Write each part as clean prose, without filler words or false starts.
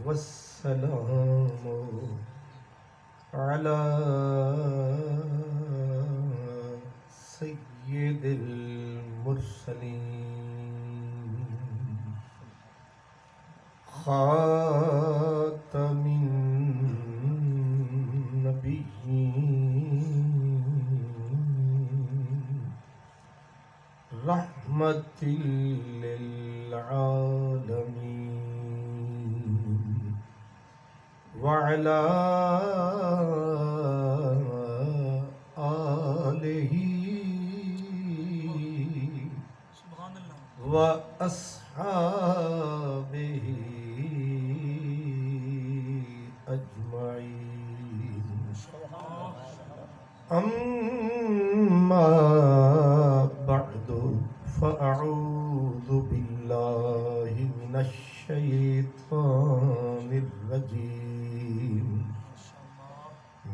والسلام على سيد المرسلين خاتم النبيين رحمة للعالمين وعلى آله وأصحابه أجمعين أما بعد فأعوذ بالله من الشيطان الرجيم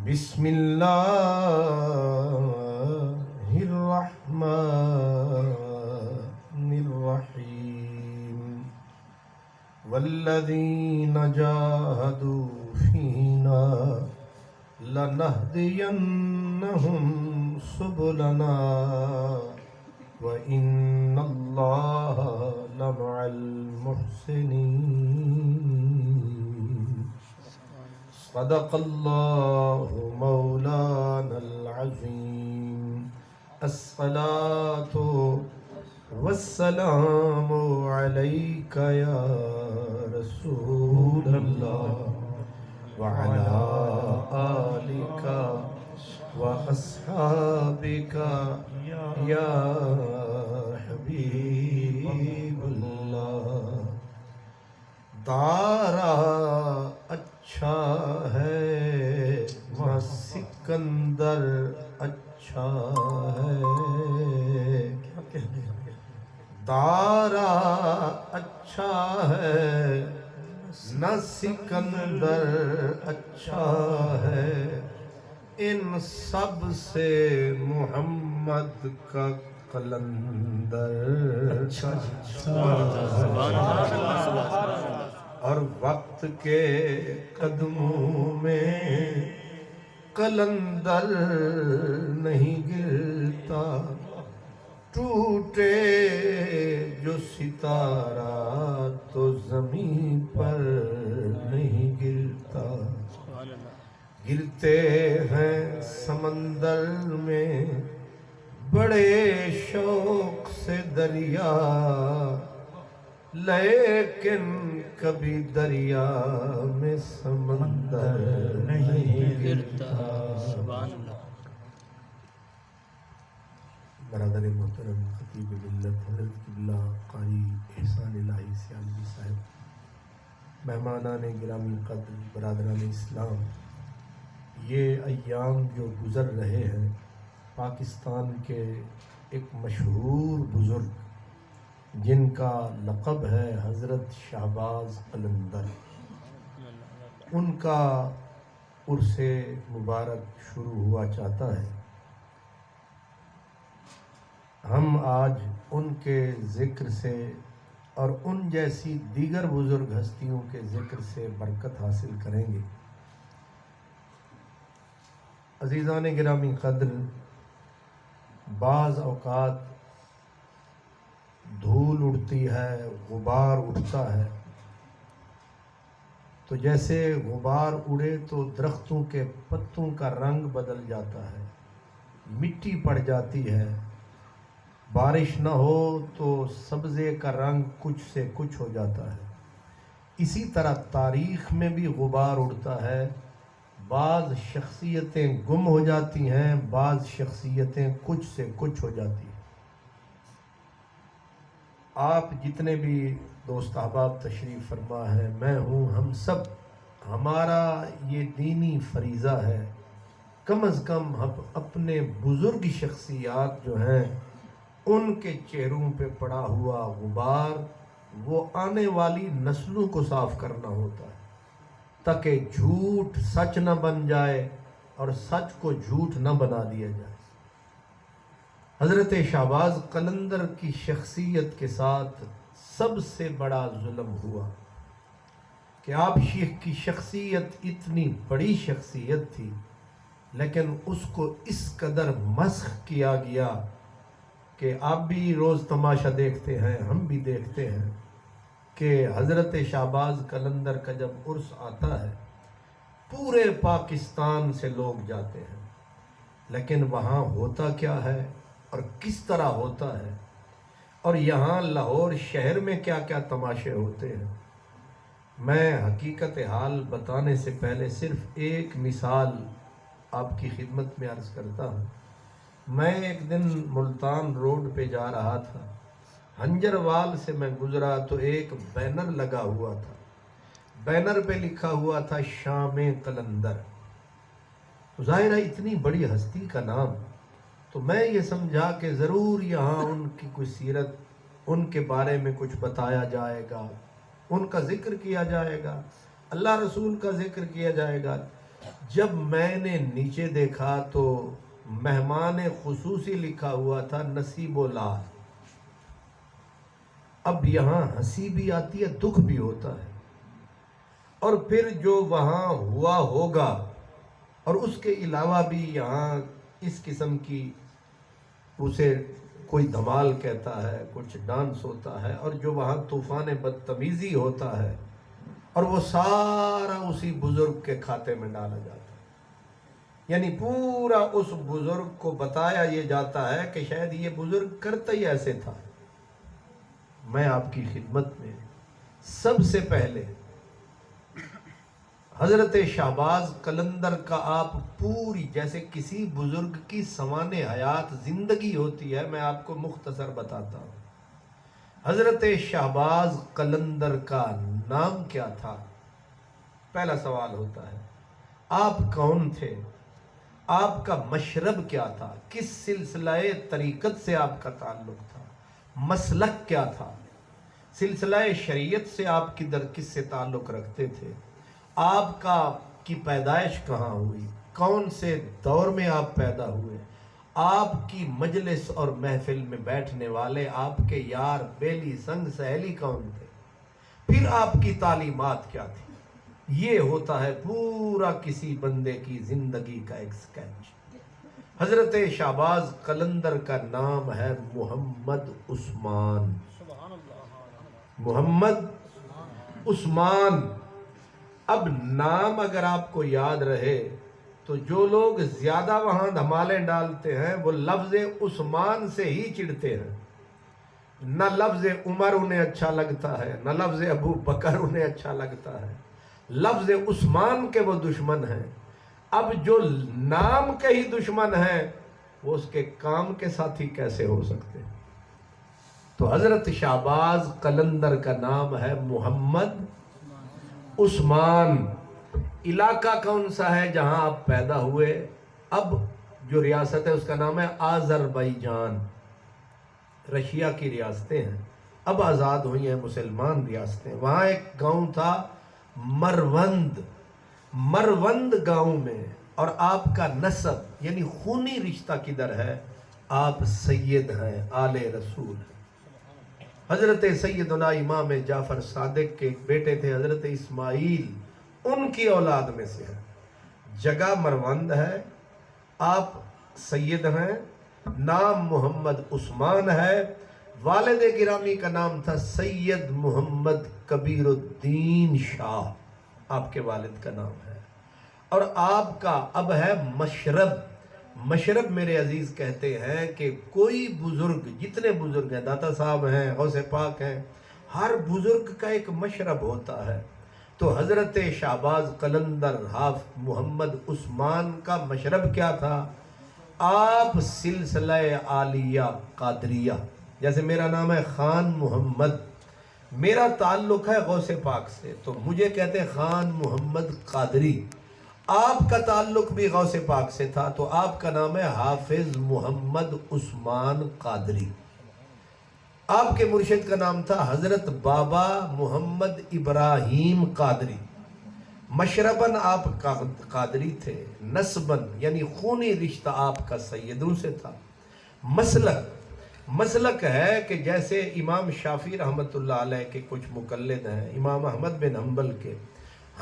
بسم الله الرحمن الرحيم والذين جاهدوا فينا لنهدينهم سبلنا وإن الله لمع المحسنين صدق الله مولانا العظيم الصلاة والسلام عليك يا رسول الله وعلى آلك وأصحابك یا حبیب اللہ دارا اچھا ہے وہ سکندر اچھا ہے دارا اچھا ہے نہ سکندر اچھا ہے ان سب سے محمد کا قلندر اچھا اور وقت کے قدموں میں قلندر نہیں گرتا ٹوٹے جو ستارہ تو زمین پر نہیں گرتا گرتے ہیں سمندر میں بڑے شوق سے دریا لیکن کبھی دریا میں سمندر نہیں گرتا برادر محترم خطیب ملت حضرت قبلہ قاری احسان الہی سیالوی صاحب مہمانان گرامی قدر برادران اسلام یہ ایام جو گزر رہے ہیں پاکستان کے ایک مشہور بزرگ جن کا لقب ہے حضرت شہباز قلندر ان کا عرس مبارک شروع ہوا چاہتا ہے ہم آج ان کے ذکر سے اور ان جیسی دیگر بزرگ ہستیوں کے ذکر سے برکت حاصل کریں گے عزیزان گرامی قدر بعض اوقات دھول اڑتی ہے غبار اٹھتا ہے تو جیسے غبار اڑے تو درختوں کے پتوں کا رنگ بدل جاتا ہے مٹی پڑ جاتی ہے بارش نہ ہو تو سبزے کا رنگ کچھ سے کچھ ہو جاتا ہے اسی طرح تاریخ میں بھی غبار اڑتا ہے بعض شخصیتیں گم ہو جاتی ہیں بعض شخصیتیں کچھ سے کچھ ہو جاتی ہیں آپ جتنے بھی دوست احباب تشریف فرما ہے میں ہوں ہم سب ہمارا یہ دینی فریضہ ہے کم از کم ہم اپنے بزرگ شخصیات جو ہیں ان کے چہروں پہ پڑا ہوا غبار وہ آنے والی نسلوں کو صاف کرنا ہوتا ہے تاکہ جھوٹ سچ نہ بن جائے اور سچ کو جھوٹ نہ بنا دیا جائے حضرت شہباز قلندر کی شخصیت کے ساتھ سب سے بڑا ظلم ہوا کہ آپ شیخ کی شخصیت اتنی بڑی شخصیت تھی، لیکن اس کو اس قدر مسخ کیا گیا کہ آپ بھی روز تماشا دیکھتے ہیں، ہم بھی دیکھتے ہیں کہ حضرت شہباز قلندر کا جب عرس آتا ہے پورے پاکستان سے لوگ جاتے ہیں، لیکن وہاں ہوتا کیا ہے اور کس طرح ہوتا ہے، اور یہاں لاہور شہر میں کیا کیا تماشے ہوتے ہیں۔ میں حقیقت حال بتانے سے پہلے صرف ایک مثال آپ کی خدمت میں عرض کرتا ہوں۔ میں ایک دن ملتان روڈ پہ جا رہا تھا، ہنجروال سے میں گزرا تو ایک بینر لگا ہوا تھا، بینر پہ لکھا ہوا تھا شام قلندر۔ تو ظاہر ہے اتنی بڑی ہستی کا نام، تو میں یہ سمجھا کہ ضرور یہاں ان کی کوئی سیرت، ان کے بارے میں کچھ بتایا جائے گا، ان کا ذکر کیا جائے گا، اللہ رسول کا ذکر کیا جائے گا۔ جب میں نے نیچے دیکھا تو مہمان خصوصی لکھا ہوا تھا نصیب و لال۔ اب یہاں ہنسی بھی آتی ہے، دکھ بھی ہوتا ہے، اور پھر جو وہاں ہوا ہوگا، اور اس کے علاوہ بھی یہاں اس قسم کی اسے کوئی دھمال کہتا ہے، کچھ ڈانس ہوتا ہے، اور جو وہاں طوفان بدتمیزی ہوتا ہے، اور وہ سارا اسی بزرگ کے کھاتے میں ڈالا جاتا ہے۔ یعنی پورا اس بزرگ کو بتایا یہ جاتا ہے کہ شاید یہ بزرگ کرتا ہی ایسے تھا۔ میں آپ کی خدمت میں سب سے پہلے حضرت شہباز قلندر کا آپ پوری، جیسے کسی بزرگ کی سوانح حیات زندگی ہوتی ہے، میں آپ کو مختصر بتاتا ہوں۔ حضرت شہباز قلندر کا نام کیا تھا؟ پہلا سوال ہوتا ہے، آپ کون تھے؟ آپ کا مشرب کیا تھا؟ کس سلسلہ طریقت سے آپ کا تعلق تھا؟ مسلک کیا تھا؟ سلسلہ شریعت سے آپ کس سے تعلق رکھتے تھے؟ آپ کی پیدائش کہاں ہوئی؟ کون سے دور میں آپ پیدا ہوئے؟ آپ کی مجلس اور محفل میں بیٹھنے والے آپ کے یار بیلی سنگ سہیلی کون تھے؟ پھر آپ کی تعلیمات کیا تھی؟ یہ ہوتا ہے پورا کسی بندے کی زندگی کا ایک سکیچ۔ حضرت شہباز قلندر کا نام ہے محمد عثمان۔ محمد عثمان۔ اب نام اگر آپ کو یاد رہے تو جو لوگ زیادہ وہاں دھمالے ڈالتے ہیں وہ لفظ عثمان سے ہی چڑھتے ہیں، نہ لفظ عمر انہیں اچھا لگتا ہے، نہ لفظ ابو بکر انہیں اچھا لگتا ہے، لفظ عثمان کے وہ دشمن ہیں۔ اب جو نام کے ہی دشمن ہیں وہ اس کے کام کے ساتھی کیسے ہو سکتے ہیں؟ تو حضرت شہباز قلندر کا نام ہے محمد عثمان۔ علاقہ کون سا ہے جہاں آپ پیدا ہوئے؟ اب جو ریاست ہے اس کا نام ہے آذربائیجان۔ رشیا کی ریاستیں ہیں، اب آزاد ہوئی ہیں مسلمان ریاستیں۔ وہاں ایک گاؤں تھا مروند، مروند گاؤں میں، اور آپ کا نسب یعنی خونی رشتہ کدھر ہے؟ آپ سید ہیں، آل رسول ہیں۔ حضرت سیدنا امام جعفر صادق کے ایک بیٹے تھے حضرت اسماعیل، ان کی اولاد میں سے ہے۔ جگہ مروند ہے، آپ سید ہیں، نام محمد عثمان ہے، والد گرامی کا نام تھا سید محمد کبیر الدین شاہ، آپ کے والد کا نام ہے، اور آپ کا اب ہے مشرب۔ مشرب میرے عزیز کہتے ہیں کہ کوئی بزرگ، جتنے بزرگ ہیں، داتا صاحب ہیں، غوث پاک ہیں، ہر بزرگ کا ایک مشرب ہوتا ہے۔ تو حضرت شہباز قلندر حافظ محمد عثمان کا مشرب کیا تھا؟ آپ سلسلہ عالیہ قادریہ، جیسے میرا نام ہے خان محمد، میرا تعلق ہے غوث پاک سے تو مجھے کہتے ہیں خان محمد قادری۔ آپ کا تعلق بھی غوث پاک سے تھا تو آپ کا نام ہے حافظ محمد عثمان قادری۔ آپ کے مرشد کا نام تھا حضرت بابا محمد ابراہیم قادری۔ مشرباً آپ قادری تھے، نسباً یعنی خونی رشتہ آپ کا سیدوں سے تھا۔ مسلک، مسلک ہے کہ جیسے امام شافعی رحمۃ اللہ علیہ کے کچھ مقلد ہیں، امام احمد بن حنبل کے،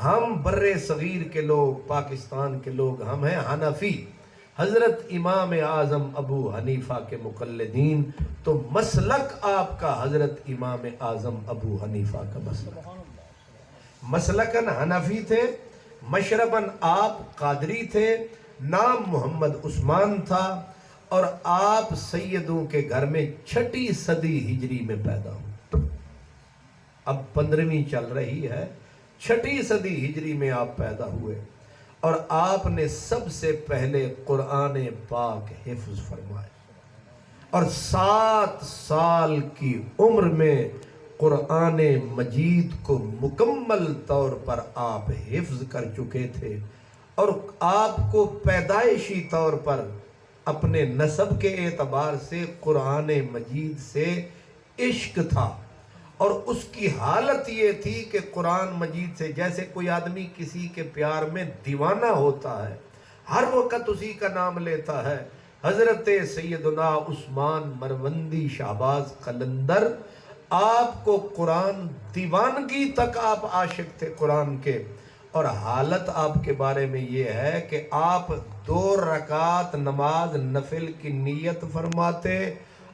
ہم بر صغیر کے لوگ، پاکستان کے لوگ، ہم ہیں حنفی، حضرت امام اعظم ابو حنیفہ کے مقلدین، تو مسلک آپ کا حضرت امام اعظم ابو حنیفہ کا مسلک، مسلکن حنفی تھے، مشربن آپ قادری تھے، نام محمد عثمان تھا، اور آپ سیدوں کے گھر میں 6 صدی ہجری میں پیدا ہوئے، اب 15ویں چل رہی ہے، 6 صدی ہجری میں آپ پیدا ہوئے، اور آپ نے سب سے پہلے قرآن پاک حفظ فرمائے، اور 7 سال کی عمر میں قرآن مجید کو مکمل طور پر آپ حفظ کر چکے تھے، اور آپ کو پیدائشی طور پر اپنے نسب کے اعتبار سے قرآن مجید سے عشق تھا، اور اس کی حالت یہ تھی کہ قرآن مجید سے جیسے کوئی آدمی کسی کے پیار میں دیوانہ ہوتا ہے، ہر وقت اسی کا نام لیتا ہے۔ حضرت سیدنا عثمان مروندی شہباز قلندر، آپ کو قرآن دیوانگی تک آپ عاشق تھے قرآن کے، اور حالت آپ کے بارے میں یہ ہے کہ آپ 2 رکعت نماز نفل کی نیت فرماتے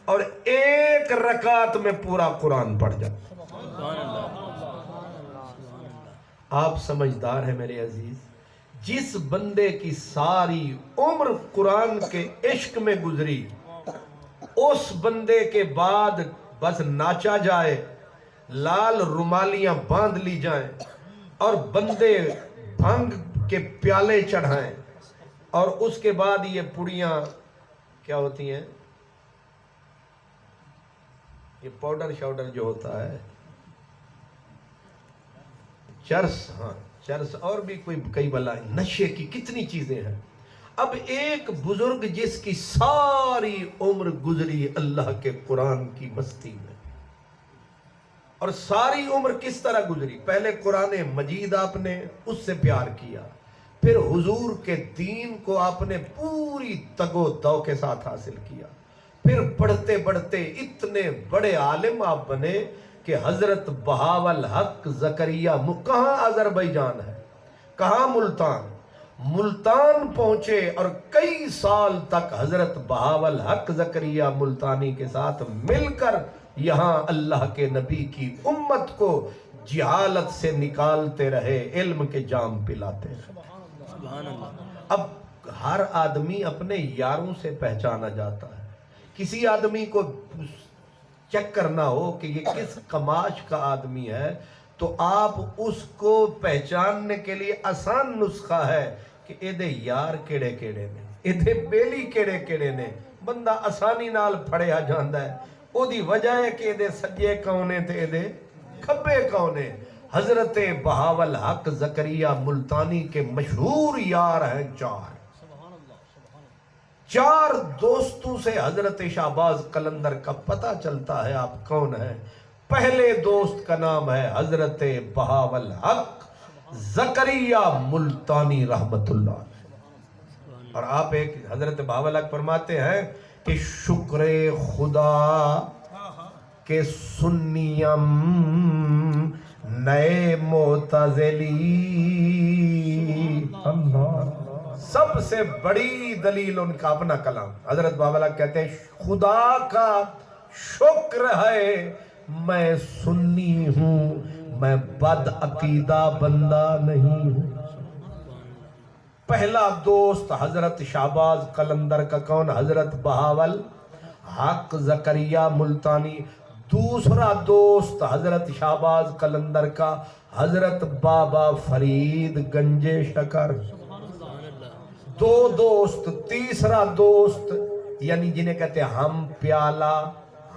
اور 1 رکعت میں پورا قرآن پڑھ جاتے۔ آپ سمجھدار ہیں میرے عزیز، جس بندے کی ساری عمر قرآن کے عشق میں گزری، اس بندے کے بعد بس ناچا جائے، لال رومالیاں باندھ لی جائیں، اور بندے بھنگ کے پیالے چڑھائیں، اور اس کے بعد یہ پڑیاں کیا ہوتی ہیں، یہ پاؤڈر شاؤڈر جو ہوتا ہے، چرس، ہاں چرس، اور بھی کوئی کئی بلائیں، نشے کی کتنی چیزیں ہیں۔ اب ایک بزرگ جس کی ساری عمر گزری اللہ کے قرآن کی مستی میں، اور ساری عمر کس طرح گزری، پہلے قرآن مجید آپ نے اس سے پیار کیا، پھر حضور کے دین کو آپ نے پوری تگ و دو کے ساتھ حاصل کیا، پھر بڑھتے بڑھتے اتنے بڑے عالم آپ بنے کہ حضرت بہاول حق زکریا، کہاں آذربائیجان ہے، کہاں ملتان پہنچے، اور کئی سال تک حضرت بہاول حق زکریا ملتانی کے ساتھ مل کر یہاں اللہ کے نبی کی امت کو جہالت سے نکالتے رہے، علم کے جام پلاتے رہے۔ اب ہر آدمی اپنے یاروں سے پہچانا جاتا ہے، کسی آدمی کو چیک کرنا ہو کہ یہ کس کماش کا آدمی ہے، تو آپ اس کو پہچاننے کے لیے آسان نسخہ ہے کہ ایدے یار کیڑے کیڑے نے، ایدے بیلی کیڑے کیڑے نے، بندہ آسانی نال پھڑیا جاندہ ہے، او دی وجہ ہے کہ ایدے سجے کونے تے ایدے کھبے کونے۔ حضرت بہاول حق زکریا ملتانی کے مشہور یار ہیں 4 دوستوں سے حضرت شہباز قلندر کا پتہ چلتا ہے آپ کون ہیں۔ پہلے دوست کا نام ہے حضرت بہاول حق زکریا ملتانی رحمت اللہ، اور آپ ایک حضرت بہاول حق فرماتے ہیں کہ شکر خدا کہ سنیم نئے معتزلی، سب سے بڑی دلیل ان کا اپنا کلام، حضرت بہاول حق کہتے ہیں خدا کا شکر ہے میں سنی ہوں، میں بد عقیدہ بندہ نہیں ہوں۔ پہلا دوست حضرت شہباز قلندر کا کون؟ حضرت بہاول حق زکریا ملتانی۔ دوسرا دوست حضرت شہباز قلندر کا حضرت بابا فرید گنجے شکر۔ 2 دوست۔ تیسرا دوست یعنی جنہیں کہتے ہیں ہم پیالہ،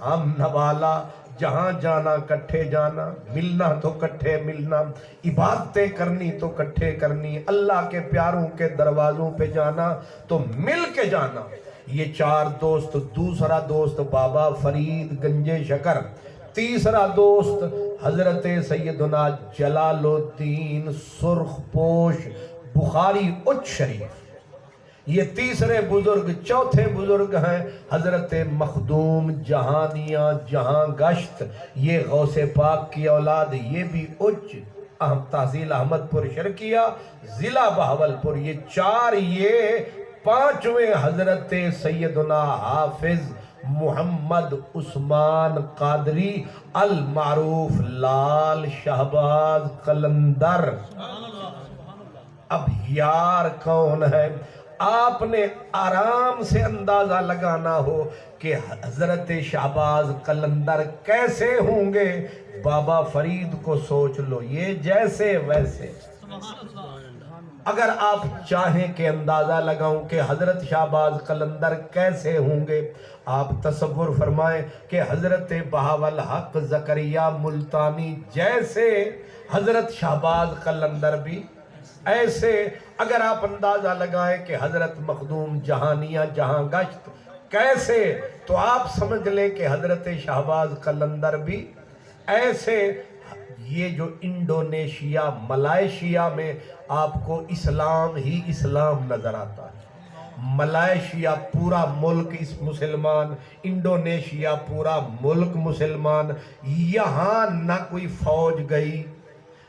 ہم نوالا، جہاں جانا کٹھے جانا، ملنا تو کٹھے ملنا، عبادتیں کرنی تو کٹھے کرنی، اللہ کے پیاروں کے دروازوں پہ جانا تو مل کے جانا۔ یہ 4 دوست۔ دوسرا دوست بابا فرید گنجے شکر، تیسرا دوست حضرت سیدنا جلال الدین سرخ پوش بخاری اچ شریف۔ یہ تیسرے بزرگ، چوتھے بزرگ ہیں حضرت مخدوم جہانیاں جہاں گشت، یہ غوث پاک کی اولاد، یہ بھی اچ تحصیل احمد پور شرکیہ ضلع بہاولپور، یہ چار، یہ پانچویں حضرت سیدنا حافظ محمد عثمان قادری المعروف لال شہباز قلندر۔ اب یار کون ہے؟ آپ نے آرام سے اندازہ لگانا ہو کہ حضرت شہباز قلندر کیسے ہوں گے، بابا فرید کو سوچ لو، یہ جیسے ویسے۔ اگر آپ چاہیں کہ اندازہ لگاؤں کہ حضرت شہباز قلندر کیسے ہوں گے، آپ تصور فرمائیں کہ حضرت بہاول حق زکریا ملتانی جیسے حضرت شہباز قلندر بھی ایسے۔ اگر آپ اندازہ لگائیں کہ حضرت مخدوم جہانیاں جہاں گشت کیسے، تو آپ سمجھ لیں کہ حضرت شہباز قلندر بھی ایسے۔ یہ جو انڈونیشیا ملائیشیا میں آپ کو اسلام ہی اسلام نظر آتا ہے، ملائیشیا پورا ملک اس مسلمان، انڈونیشیا پورا ملک مسلمان، یہاں نہ کوئی فوج گئی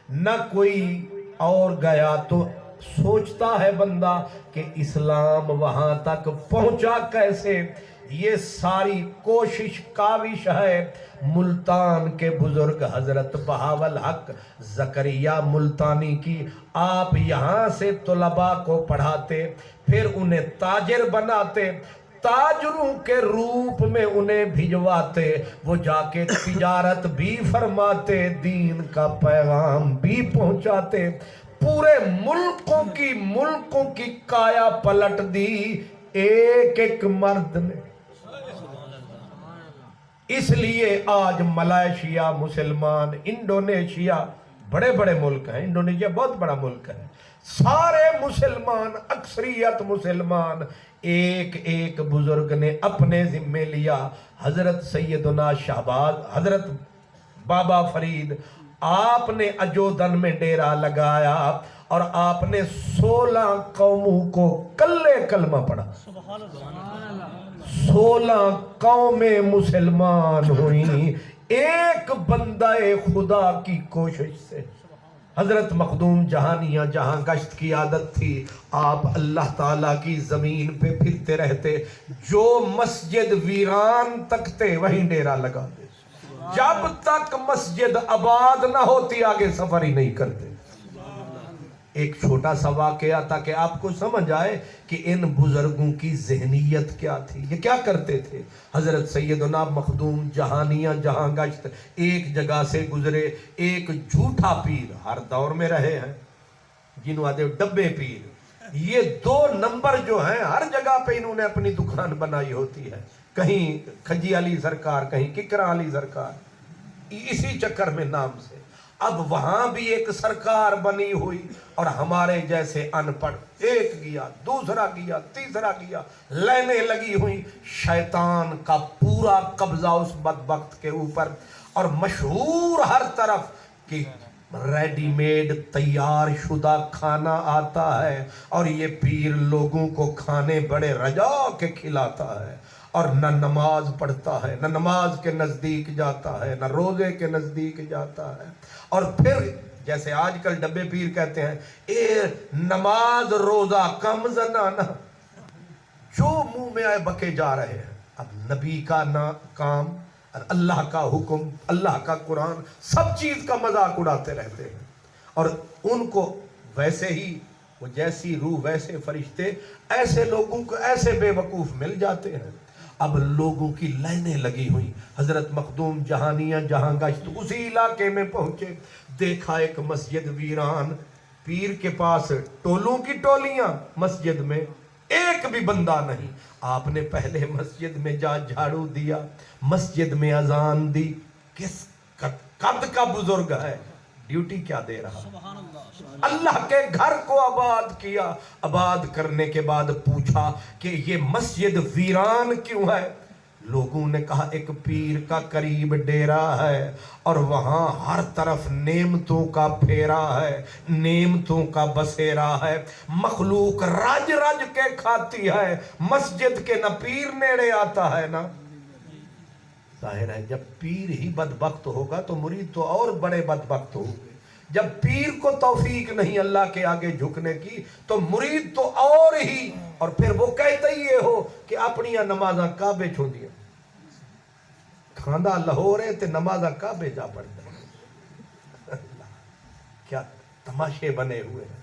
نہ کوئی اور گیا، تو سوچتا ہے بندہ کہ اسلام وہاں تک پہنچا کیسے۔ یہ ساری کوشش کاوش ہے ملتان کے بزرگ حضرت بہاول حق زکریا ملتانی کی۔ آپ یہاں سے طلباء کو پڑھاتے، پھر انہیں تاجر بناتے، تاجروں کے روپ میں انہیں بھجواتے، وہ جا کے تجارت بھی فرماتے، دین کا پیغام بھی پہنچاتے، پورے ملکوں کی کایا پلٹ دی ایک ایک مرد نے۔ اس لیے آج ملائیشیا مسلمان، انڈونیشیا بڑے بڑے ملک ہیں، انڈونیشیا بہت بڑا ملک ہے، سارے مسلمان، اکثریت مسلمان، ایک ایک بزرگ نے اپنے ذمے لیا۔ حضرت سیدنا شہباز، حضرت بابا فرید، آپ نے اجودن میں ڈیرا لگایا اور آپ نے 16 قوموں کو کلے کلمہ پڑھا، 16 قومیں مسلمان ہوئیں ایک بندہ خدا کی کوشش سے۔ حضرت مخدوم جہانیاں جہاں گشت کی عادت تھی، آپ اللہ تعالیٰ کی زمین پہ پھرتے رہتے، جو مسجد ویران تکتے وہیں ڈیرا لگاتے، جب تک مسجد آباد نہ ہوتی آگے سفر ہی نہیں کرتے۔ ایک چھوٹا سا واقعہ تھا کہ آپ کو سمجھ آئے کہ ان بزرگوں کی ذہنیت کیا تھی، یہ کیا کرتے تھے۔ حضرت سیدنا مخدوم جہانیاں جہاں گشت ایک جگہ سے گزرے، ایک جھوٹا پیر ہر دور میں رہے ہیں، جنہوں آتے ڈبے پیر، یہ 2 نمبر جو ہیں ہر جگہ پہ انہوں نے اپنی دکان بنائی ہوتی ہے، کہیں کھجی علی سرکار، کہیں ککرا علی سرکار، اسی چکر میں نام سے۔ اب وہاں بھی ایک سرکار بنی ہوئی اور ہمارے جیسے ان پڑھ، ایک گیا، دوسرا گیا، تیسرا گیا، لائنیں لگی ہوئی، شیطان کا پورا قبضہ اس بدبخت کے اوپر، اور مشہور ہر طرف کہ ریڈی میڈ تیار شدہ کھانا آتا ہے اور یہ پیر لوگوں کو کھانے بڑے رجا کے کھلاتا ہے، اور نہ نماز پڑھتا ہے، نہ نماز کے نزدیک جاتا ہے، نہ روزے کے نزدیک جاتا ہے، اور پھر جیسے آج کل ڈبے پیر کہتے ہیں، اے نماز روزہ کم زنانہ، جو منہ میں آئے بکے جا رہے ہیں۔ اب نبی کا کام، اللہ کا حکم، اللہ کا قرآن، سب چیز کا مذاق اڑاتے رہتے ہیں، اور ان کو ویسے ہی، وہ جیسی روح ویسے فرشتے، ایسے لوگوں کو ایسے بے وقوف مل جاتے ہیں۔ اب لوگوں کی لائنیں لگی ہوئی، حضرت مخدوم جہانیاں جہاں گشت اسی علاقے میں پہنچے، دیکھا ایک مسجد ویران، پیر کے پاس ٹولوں کی ٹولیاں، مسجد میں ایک بھی بندہ نہیں۔ آپ نے پہلے مسجد میں جا جھاڑو دیا، مسجد میں اذان دی، کس قد کا بزرگ ہے، ڈیوٹی کیا دے رہا، اللہ کے گھر کو آباد کیا۔ آباد کرنے کے بعد پوچھا کہ یہ مسجد ویران کیوں ہے؟ لوگوں نے کہا ایک پیر کا قریب ڈیرا ہے اور وہاں ہر طرف نعمتوں کا پھیرا ہے، نعمتوں کا بسیرا ہے، مخلوق رج رج کے کھاتی ہے، مسجد کے نہ پیر نیڑے آتا ہے نا۔ ظاہر ہے جب پیر ہی بدبخت ہوگا تو مرید تو اور بڑے بدبخت ہوگے۔ جب پیر کو توفیق نہیں اللہ کے آگے جھکنے کی تو مرید تو اور ہی، اور پھر وہ کہتے ہی یہ ہو کہ اپنی نمازاں کعبے چھو دیا، کھاندہ لاہورے تے نمازاں کعبے جا پڑتا ہے۔ کیا تماشے بنے ہوئے ہیں۔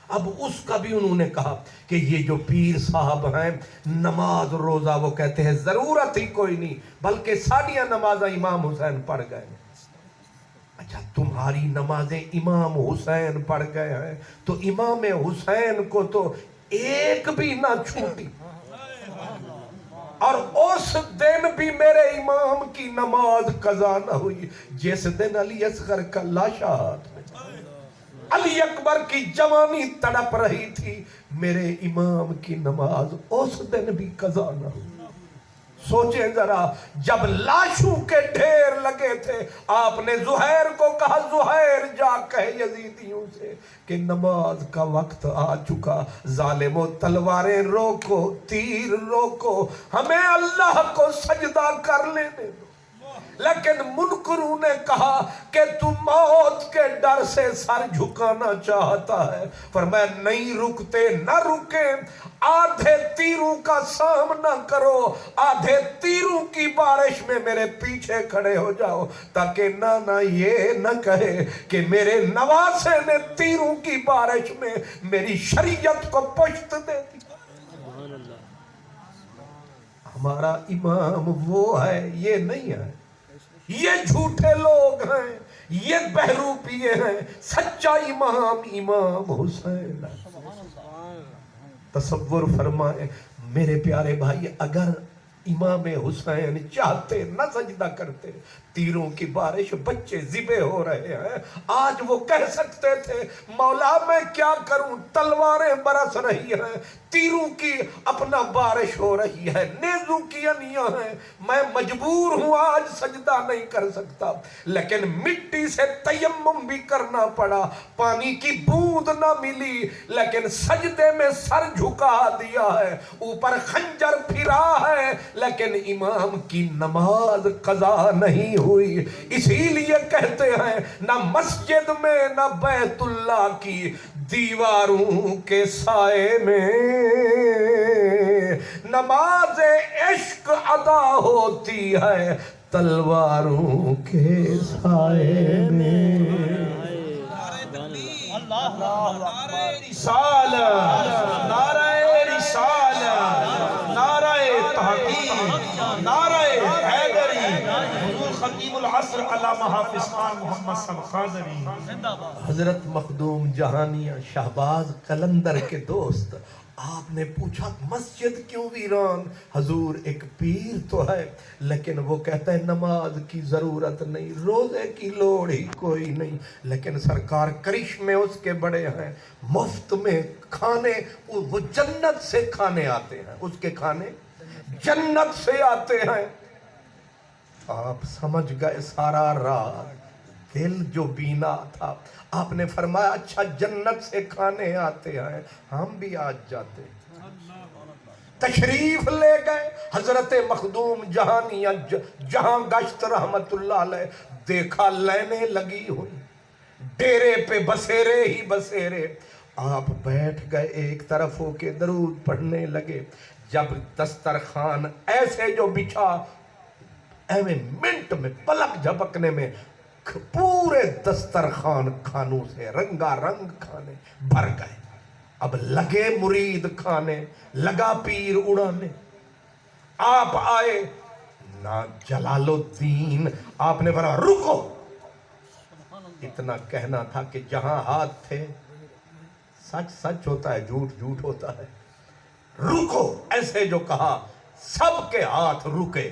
اب اس کا بھی انہوں نے کہا کہ یہ جو پیر صاحب ہیں نماز روزہ وہ کہتے ہیں ضرورت ہی کوئی نہیں، بلکہ ساڑیاں نمازیں امام حسین پڑھ گئے۔ اچھا تمہاری نمازیں امام حسین پڑھ گئے ہیں تو امام حسین کو تو ایک بھی نہ چھوٹی، اور اس دن بھی میرے امام کی نماز قضا نہ ہوئی جس دن علی اصغر کا لاشا ہاتھ میں، علی اکبر کی جوانی تڑپ رہی تھی، میرے امام کی نماز اس دن بھی قضا نہ ہوئی۔ سوچیں ذرا، جب لاشوں کے ڈھیر لگے تھے آپ نے زہیر کو کہا زہیر جا کہے یزیدیوں سے کہ نماز کا وقت آ چکا، ظالمو تلواریں روکو، تیر روکو، ہمیں اللہ کو سجدہ کر لینے دو۔ لیکن منکروں نے کہا کہ تم موت کے ڈر سے سر جھکانا چاہتا ہے، فرمایا نہیں رکتے نہ رکیں، آدھے تیروں کا سامنا کرو، آدھے تیروں کی بارش میں میرے پیچھے کھڑے ہو جاؤ، تاکہ نانا یہ نہ کہے کہ میرے نواسے نے تیروں کی بارش میں میری شریعت کو پشت دے دی۔ ہمارا امام وہ ہے، یہ نہیں ہے، یہ جھوٹے لوگ ہیں، یہ بہروپیے ہیں، سچا امام امام حسین ہے۔ تصور فرمائے میرے پیارے بھائی، اگر امام حسین چاہتے نہ سجدہ کرتے، تیروں کی بارش، بچے ذبح ہو رہے ہیں، آج وہ کہہ سکتے تھے مولا میں کیا کروں، تلواریں برس رہی ہیں، تیروں کی اپنا بارش ہو رہی ہے، نیزوں کی انیاں ہیں، میں مجبور ہوں آج سجدہ نہیں کر سکتا، لیکن مٹی سے تیمم بھی کرنا پڑا، پانی کی بوند نہ ملی، لیکن سجدے میں سر جھکا دیا ہے، اوپر خنجر پھرا ہے، لیکن امام کی نماز قضا نہیں ہوئی۔ اسی لیے کہتے ہیں نہ مسجد میں نہ بیت اللہ کی دیواروں کے سائے میں نماز عشق ادا ہوتی ہے، تلواروں کے سائے میں۔ نعرہ رسالت، نعرہ رسالت، نعرہ تحقیق، نعرہ حیدری، حضور خطیب العصر علامہ حافظ خان محمد صاحب قادری، حضرت مخدوم جہانیہ شہباز قلندر کے دوست، آپ نے پوچھا مسجد کیوں ویران؟ حضور ایک پیر تو ہے لیکن وہ کہتا ہے نماز کی ضرورت نہیں، روزے کی لوڑ ہی کوئی نہیں، لیکن سرکار کرشمے اس کے بڑے ہیں، مفت میں کھانے، وہ جنت سے کھانے آتے ہیں، اس کے کھانے جنت سے آتے ہیں۔ آپ سمجھ گئے سارا رات، دل جو بینا تھا، آپ نے فرمایا اچھا جنت سے کھانے آتے ہیں، ہم بھی آج جاتے ہیں۔ تشریف لے گئے حضرت مخدوم جہانیہ جہاں گشت رحمت اللہ علیہ، دیکھا لینے لگی ہوئی، ڈیرے پہ بسیرے ہی بسیرے، آپ بیٹھ گئے ایک طرف ہو کے درود پڑھنے لگے، جب دسترخوان ایسے جو بچھا، ایویں منٹ میں پلک جھپکنے میں پورے دسترخوان کھانوں سے رنگا رنگ کھانے بھر گئے۔ اب لگے مرید کھانے، لگا پیر اڑانے، آپ آئے نا جلال الدین، آپ نے فرمایا رکو، اتنا کہنا تھا کہ جہاں ہاتھ تھے، سچ سچ ہوتا ہے جھوٹ جھوٹ ہوتا ہے، رکو ایسے جو کہا سب کے ہاتھ رکے۔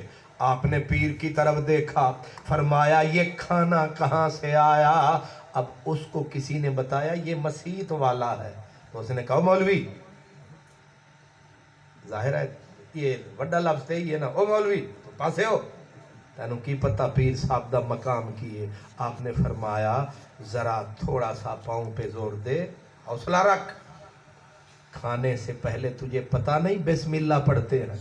آپ نے پیر کی طرف دیکھا، فرمایا یہ کھانا کہاں سے آیا؟ اب اس کو کسی نے بتایا یہ مسیت والا ہے، تو اس نے کہا مولوی، ظاہر ہے یہ وڈا لفظ ہے یہ نا، او مولوی، پاسے ہو تینوں کی پتہ پیر صاحب دا مقام کیے. آپ نے فرمایا ذرا تھوڑا سا پاؤں پہ زور دے, حوصلہ رکھ, کھانے سے پہلے تجھے پتہ نہیں بسم اللہ پڑھتے ہیں.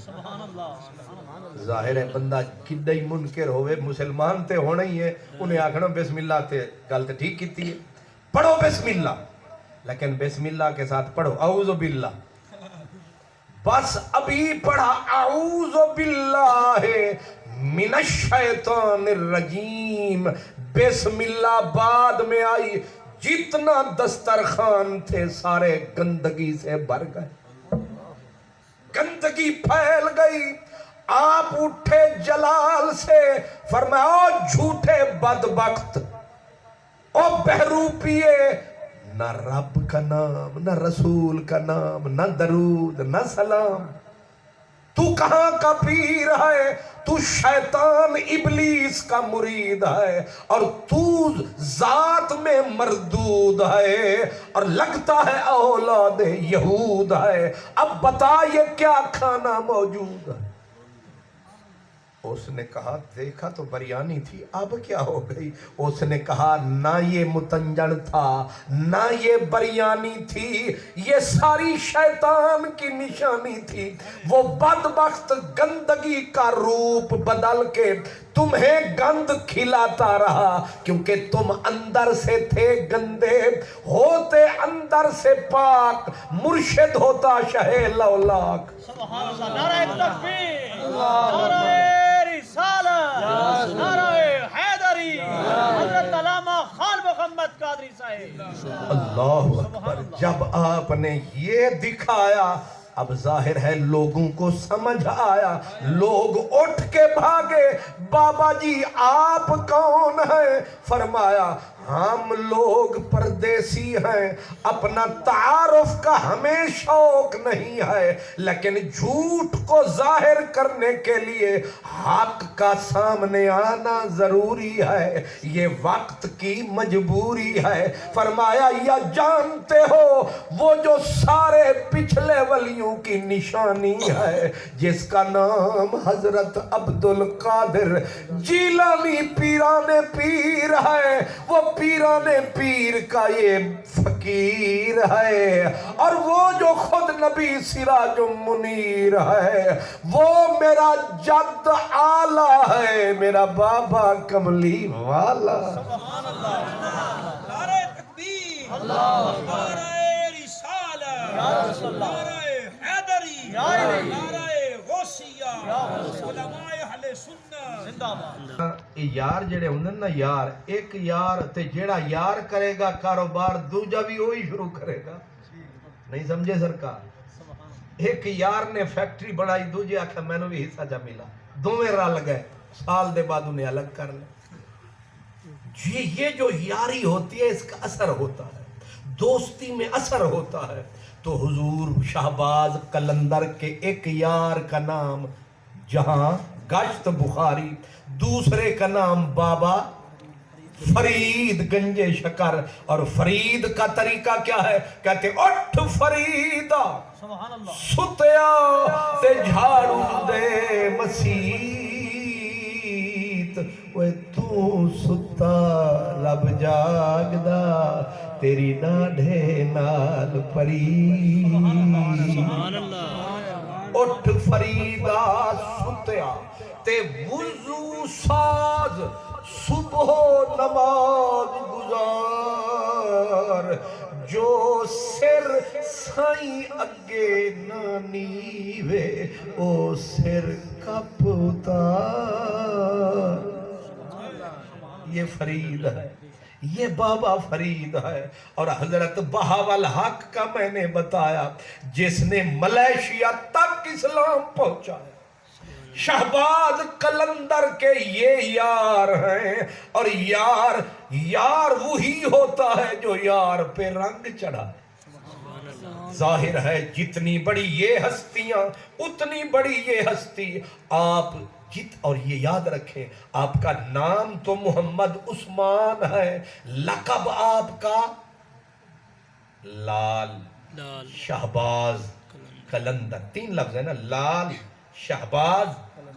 ظاہر ہے بندہ کڈا ہی منکر ہوئے, مسلمان تے ہونا ہی ہے, انہیں آکھنا بسم اللہ تے گل تے ٹھیک کیتی ہے, پڑھو بسم اللہ, لیکن بسم اللہ کے ساتھ پڑھو اعوذ باللہ. بس ابھی پڑھا اعوذ باللہ من الشیطان الرجیم, بسم اللہ بعد میں آئی, جتنا دسترخوان تھے سارے گندگی سے بھر گئے, گندگی پھیل گئی. آپ اٹھے جلال سے, فرمایا جھوٹے بدبخت, او بہروپیے, نہ رب کا نام نہ رسول کا نام نہ درود نہ سلام, تو کہاں کا پیر ہے, تو شیطان ابلیس کا مرید ہے, اور تو ذات میں مردود ہے, اور لگتا ہے اولاد یہود ہے. اب بتا یہ کیا کھانا موجود ہے؟ اس نے کہا دیکھا تو بریانی تھی, اب کیا ہو گئی؟ اس نے کہا نہ یہ متنجن تھا نہ یہ بریانی تھی, یہ ساری شیطان کی نشانی تھی. وہ بدبخت گندگی کا روپ بدل کے تمہیں گند کھلاتا رہا, کیونکہ تم اندر سے تھے گندے, ہوتے اندر سے پاک, مرشد ہوتا شہ لولاک. سبحان اللہ, نعرہ تکبیر, نعرہ رسالت, نعرہ حیدری, حضرت علامہ خان محمد قادری صاحب. اللہ اکبر. جب آپ نے یہ دکھایا اب ظاہر ہے لوگوں کو سمجھ آیا, لوگ اٹھ کے بھاگے, بابا جی آپ کون ہیں؟ فرمایا ہم لوگ پردیسی ہیں, اپنا تعارف کا ہمیں شوق نہیں ہے, لیکن جھوٹ کو ظاہر کرنے کے لیے حق کا سامنے آنا ضروری ہے, یہ وقت کی مجبوری ہے. فرمایا یا جانتے ہو وہ جو سارے پچھلے ولیوں کی نشانی ہے, جس کا نام حضرت عبد القادر جیلانی پیران پیر ہے, وہ پیران پیر کا یہ فقیر ہے, اور وہ جو خود نبی سراج منیر ہے, وہ میرا جد آلہ ہے, میرا بابا کملی والا. سبحان اللہ, نعرہ تکبیر, نعرہ رسالت, نعرہ حیدری, نعرہ غوثیہ, علماء اہل سنت زندہ باد. یار جڑے ہوندے نا یار, ایک یار تے جڑا یار کرے گا کاروبار دوجا بھی وہی شروع کرے گا. نہیں سمجھے سرکار؟ ایک یار نے فیکٹری بڑھائی, دوجے آکھا میں نے بھی حصہ جا ملا, دوویں رل گئے, سال دے بعد انہیں الگ کر لے. یہ جو یاری ہوتی ہے اس کا اثر ہوتا ہے, دوستی میں اثر ہوتا ہے. تو حضور شہباز قلندر کے ایک یار کا نام جہاں گشت بخاری, دوسرے کا نام بابا فرید گنجے شکر. اور فرید کا طریقہ کیا ہے؟ کہتے اٹھ فریدہ سبحان اللہ, ستیا تے جھاڑو دے مسیت, وہ تو ستا رب جاگدا تیری ناڑھے نال پری. سبحان اللہ, اٹھ فریدہ ستیا تے وضو ساز, صبح نماز گزار, جو سر سائیں اگے نانی وے او سر کپ اتار. یہ فرید ہے, یہ بابا فرید ہے. اور حضرت بہاول حق کا میں نے بتایا, جس نے ملیشیا تک اسلام پہنچایا. شہباز قلندر کے یہ یار ہیں, اور یار وہی ہوتا ہے جو یار پہ رنگ چڑھا. ظاہر ہے جتنی بڑی یہ ہستیاں اتنی بڑی یہ ہستی آپ اور یہ یاد رکھیں, آپ کا نام تو محمد عثمان ہے, لقب آپ کا لال شہباز قلندر. 3 لفظ ہے نا, لال شہباز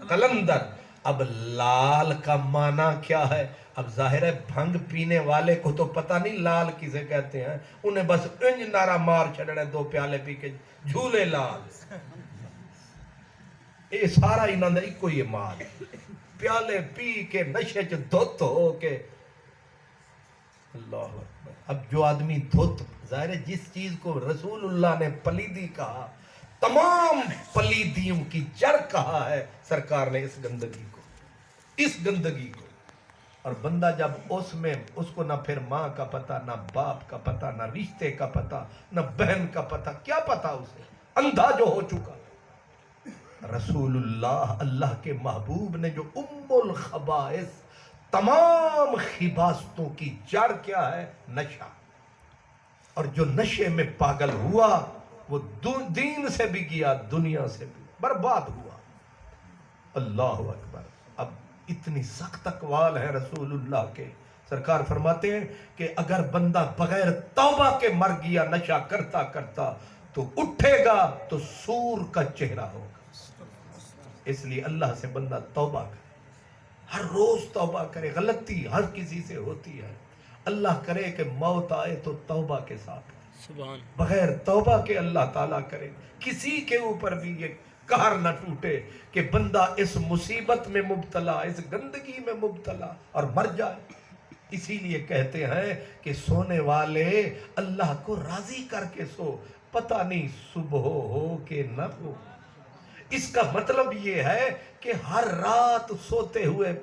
قلندر. اب لال کا معنی کیا ہے؟ اب ظاہر ہے بھنگ پینے والے کو تو پتہ نہیں لال کسے کہتے ہیں، انہیں بس انج نعرہ مار چھڑنے 2 پیالے پی کے جھولے لال، یہ سارا انہوں نے ایک کوئی مال پیالے پی کے نشے چ دھت ہو کے اللہ اکبر۔ اب جو آدمی دھت، ظاہر ہے جس چیز کو رسول اللہ نے پلیدی کہا، تمام پلیدیوں کی جڑ کہا ہے سرکار نے اس گندگی کو، اس گندگی کو۔ اور بندہ جب اس میں، اس کو نہ پھر ماں کا پتہ، نہ باپ کا پتہ، نہ رشتے کا پتہ، نہ بہن کا پتہ، کیا پتہ اسے، اندھا جو ہو چکا۔ رسول اللہ، اللہ کے محبوب نے جو ام الخبائث، تمام خباثتوں کی جڑ کیا ہے؟ نشہ۔ اور جو نشے میں پاگل ہوا وہ دین سے بھی گیا، دنیا سے بھی برباد ہوا۔ اللہ اکبر۔ اب اتنی سخت اقوال ہیں رسول اللہ کے، سرکار فرماتے ہیں کہ اگر بندہ بغیر توبہ کے مر گیا نشہ کرتا کرتا تو اٹھے گا تو سور کا چہرہ ہوگا۔ اس لیے اللہ سے بندہ توبہ کرے، ہر روز توبہ کرے۔ غلطی ہر کسی سے ہوتی ہے، اللہ کرے کہ موت آئے تو توبہ کے ساتھ، بغیر توبہ کے اللہ تعالیٰ کرے کسی کے اوپر بھی یہ قہر نہ ٹوٹے کہ بندہ اس مصیبت میں مبتلا، اس گندگی میں مبتلا اور مر جائے۔ اسی لیے کہتے ہیں کہ سونے والے اللہ کو راضی کر کے سو، پتہ نہیں صبح ہو کہ نہ ہو۔ اس کا مطلب یہ ہے کہ ہر رات سوتے ہوئے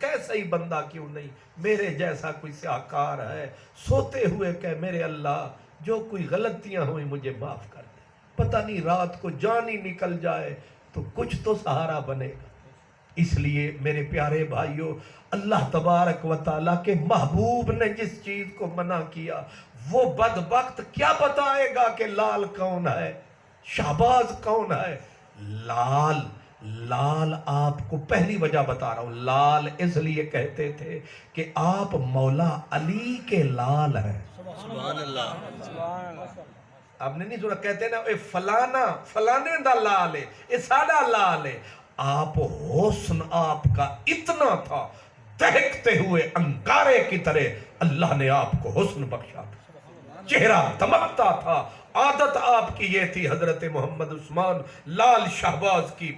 کیسا ہی بندہ کیوں نہیں، میرے جیسا کوئی سیاہکار ہے، سوتے ہوئے کہ میرے اللہ جو کوئی غلطیاں ہوئی مجھے معاف کر دے۔ پتہ نہیں رات کو جان ہی نکل جائے تو کچھ تو سہارا بنے گا۔ اس لیے میرے پیارے بھائیوں، اللہ تبارک و تعالیٰ کے محبوب نے جس چیز کو منع کیا، وہ بدبخت کیا بتائے گا کہ لال کون ہے، شہباز کون ہے؟ لال، لال آپ کو پہلی وجہ بتا رہا ہوں، لال اس لیے کہتے تھے کہ آپ مولا علی کے لال ہیں۔ سبحان اللہ۔ آپ نے نہیں سنا، کہتے ہیں نا اے فلانا فلانے دا لال ہے، اے ساڑا لال ہے۔ آپ حسن آپ کا اتنا تھا، دہکتے ہوئے انگارے کی طرح اللہ نے آپ کو حسن بخشا تھا، چہرہ دمکتا تھا۔ عادت آپ کی یہ تھی، حضرت محمد عثمان لال شہباز کی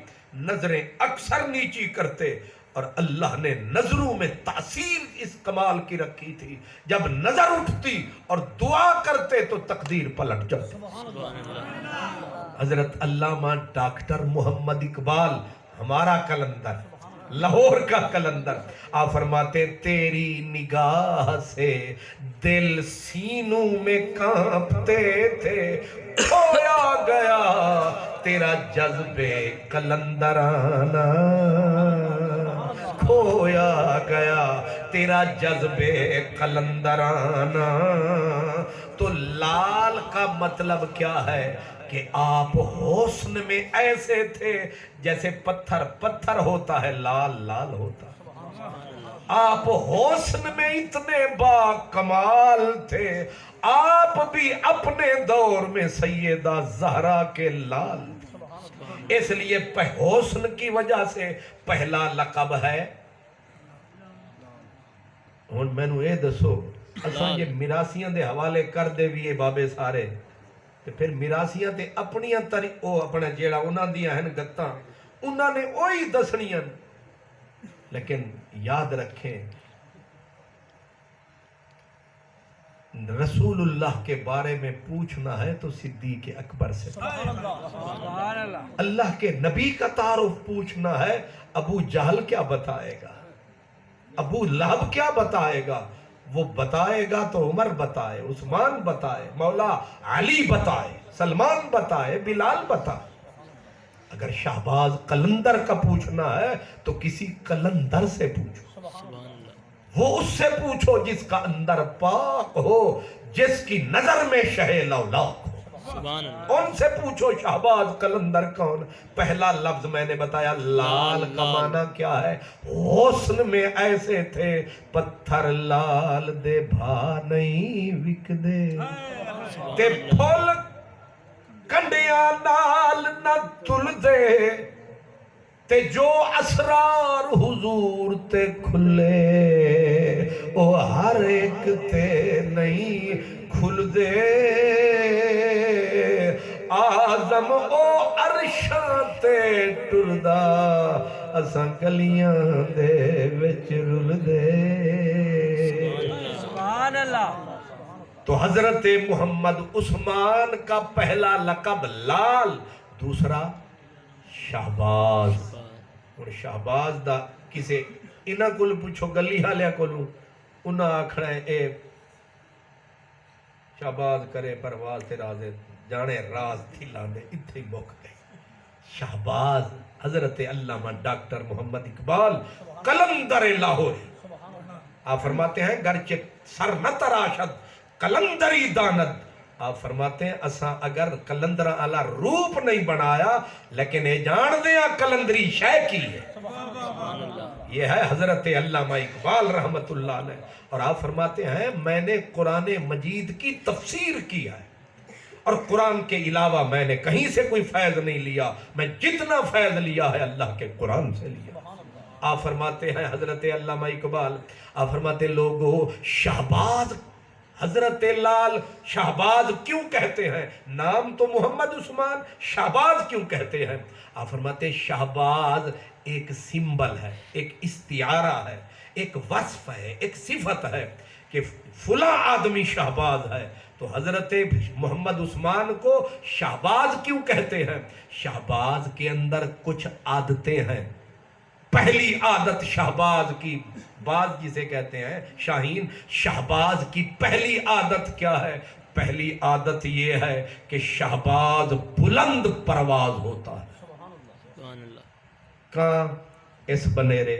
نظریں اکثر نیچی کرتے، اور اللہ نے نظروں میں تاثیر اس کمال کی رکھی تھی، جب نظر اٹھتی اور دعا کرتے تو تقدیر پلٹ جاتی۔ حضرت علامہ ڈاکٹر محمد اقبال، ہمارا کلندر، لاہور کا کلندر، آپ فرماتے تیری نگاہ سے دل سینوں میں کانپتے تھے، کھویا گیا تیرا جذبے کلندرانہ، کھویا گیا تیرا جذبے کلندرانہ۔ تو لال کا مطلب کیا ہے کہ آپ حسن میں ایسے تھے جیسے پتھر پتھر ہوتا ہے، لال لال ہوتا ہے۔ آپ حسن میں اتنے با کمال تھے، آپ بھی اپنے دور میں سیدہ زہرا کے لال تھے۔ اس لیے حسن کی وجہ سے پہلا لقب ہے۔ ہن میں نے یہ دسو، اساں یہ میراثیاں دے حوالے کر دے بھی یہ بابے سارے، تے پھر میراثیاں تے اپنیاں او اپنا جیڑا انہاں دیاں ہیں گتاں انہاں نے وہی دسنیاں، لیکن یاد رکھیں رسول اللہ کے بارے میں پوچھنا ہے تو صدیق اکبر سے، اللہ کے نبی کا تعارف پوچھنا ہے، ابو جہل کیا بتائے گا، ابو لہب کیا بتائے گا؟ وہ بتائے گا تو عمر بتائے، عثمان بتائے، مولا علی بتائے، سلمان بتائے، بلال بتائے۔ اگر شہباز قلندر کا پوچھنا ہے تو کسی قلندر سے پوچھو، وہ اس سے پوچھو جس کا اندر پاک ہو، جس کی نظر میں شہ لولاک ہو، ان سے پوچھو شہباز قلندر کون۔ پہلا لفظ میں نے بتایا لال کا معنی کیا ہے، حسن میں ایسے تھے پتھر لال دے بھا نہیں وک دے، تے پھول کنڈیاں نال نہ تل دے، تے جو اسرار حضور تے کھلے او ہر ایک تے نہیں کھل دے آزم او عرشاں تے ٹردا اساں گلیاں دے وچ رل دے سبحان اللہ تو حضرت محمد عثمان کا پہلا لقب لال دوسرا شہباز اور شہباز دا کسے انہاں کول پوچھو گلی حالیا کولوں انہاں آکھنا ہے اے شہباز کرے پرواز تے رازے جانے راز تھی لاندے اتھے ہی موقع گئے شہباز حضرت علامہ ڈاکٹر محمد اقبال قلندر لاہوری آپ فرماتے ہیں گرچہ سر نہ تراشد قلندری داند آپ فرماتے ہیں اساں اگر قلندر علا روپ نہیں بنایا لیکن اے جان دیا قلندری شے کی ہے یہ ہے حضرت علامہ اقبال رحمت اللہ علیہ اور آپ فرماتے ہیں میں نے قرآن مجید کی تفسیر کیا ہے اور قرآن کے علاوہ میں نے کہیں سے کوئی فیض نہیں لیا میں جتنا فیض لیا ہے اللہ کے قرآن سے لیا آپ فرماتے ہیں حضرت علامہ اقبال آپ فرماتے لوگو شہباز حضرت لال شہباز کیوں کہتے ہیں نام تو محمد عثمان شہباز کیوں کہتے ہیں آپ فرماتے شہباز ایک سمبل ہے ایک استعارہ ہے ایک وصف ہے ایک صفت ہے کہ فلاں آدمی شہباز ہے تو حضرت محمد عثمان کو شہباز کیوں کہتے ہیں شہباز کے اندر کچھ عادتیں ہیں پہلی عادت شہباز کی باز جسے کہتے ہیں شاہین شہباز کی پہلی عادت کیا ہے پہلی عادت یہ ہے کہ شہباز بلند پرواز ہوتا ہے کہاں اس بنیرے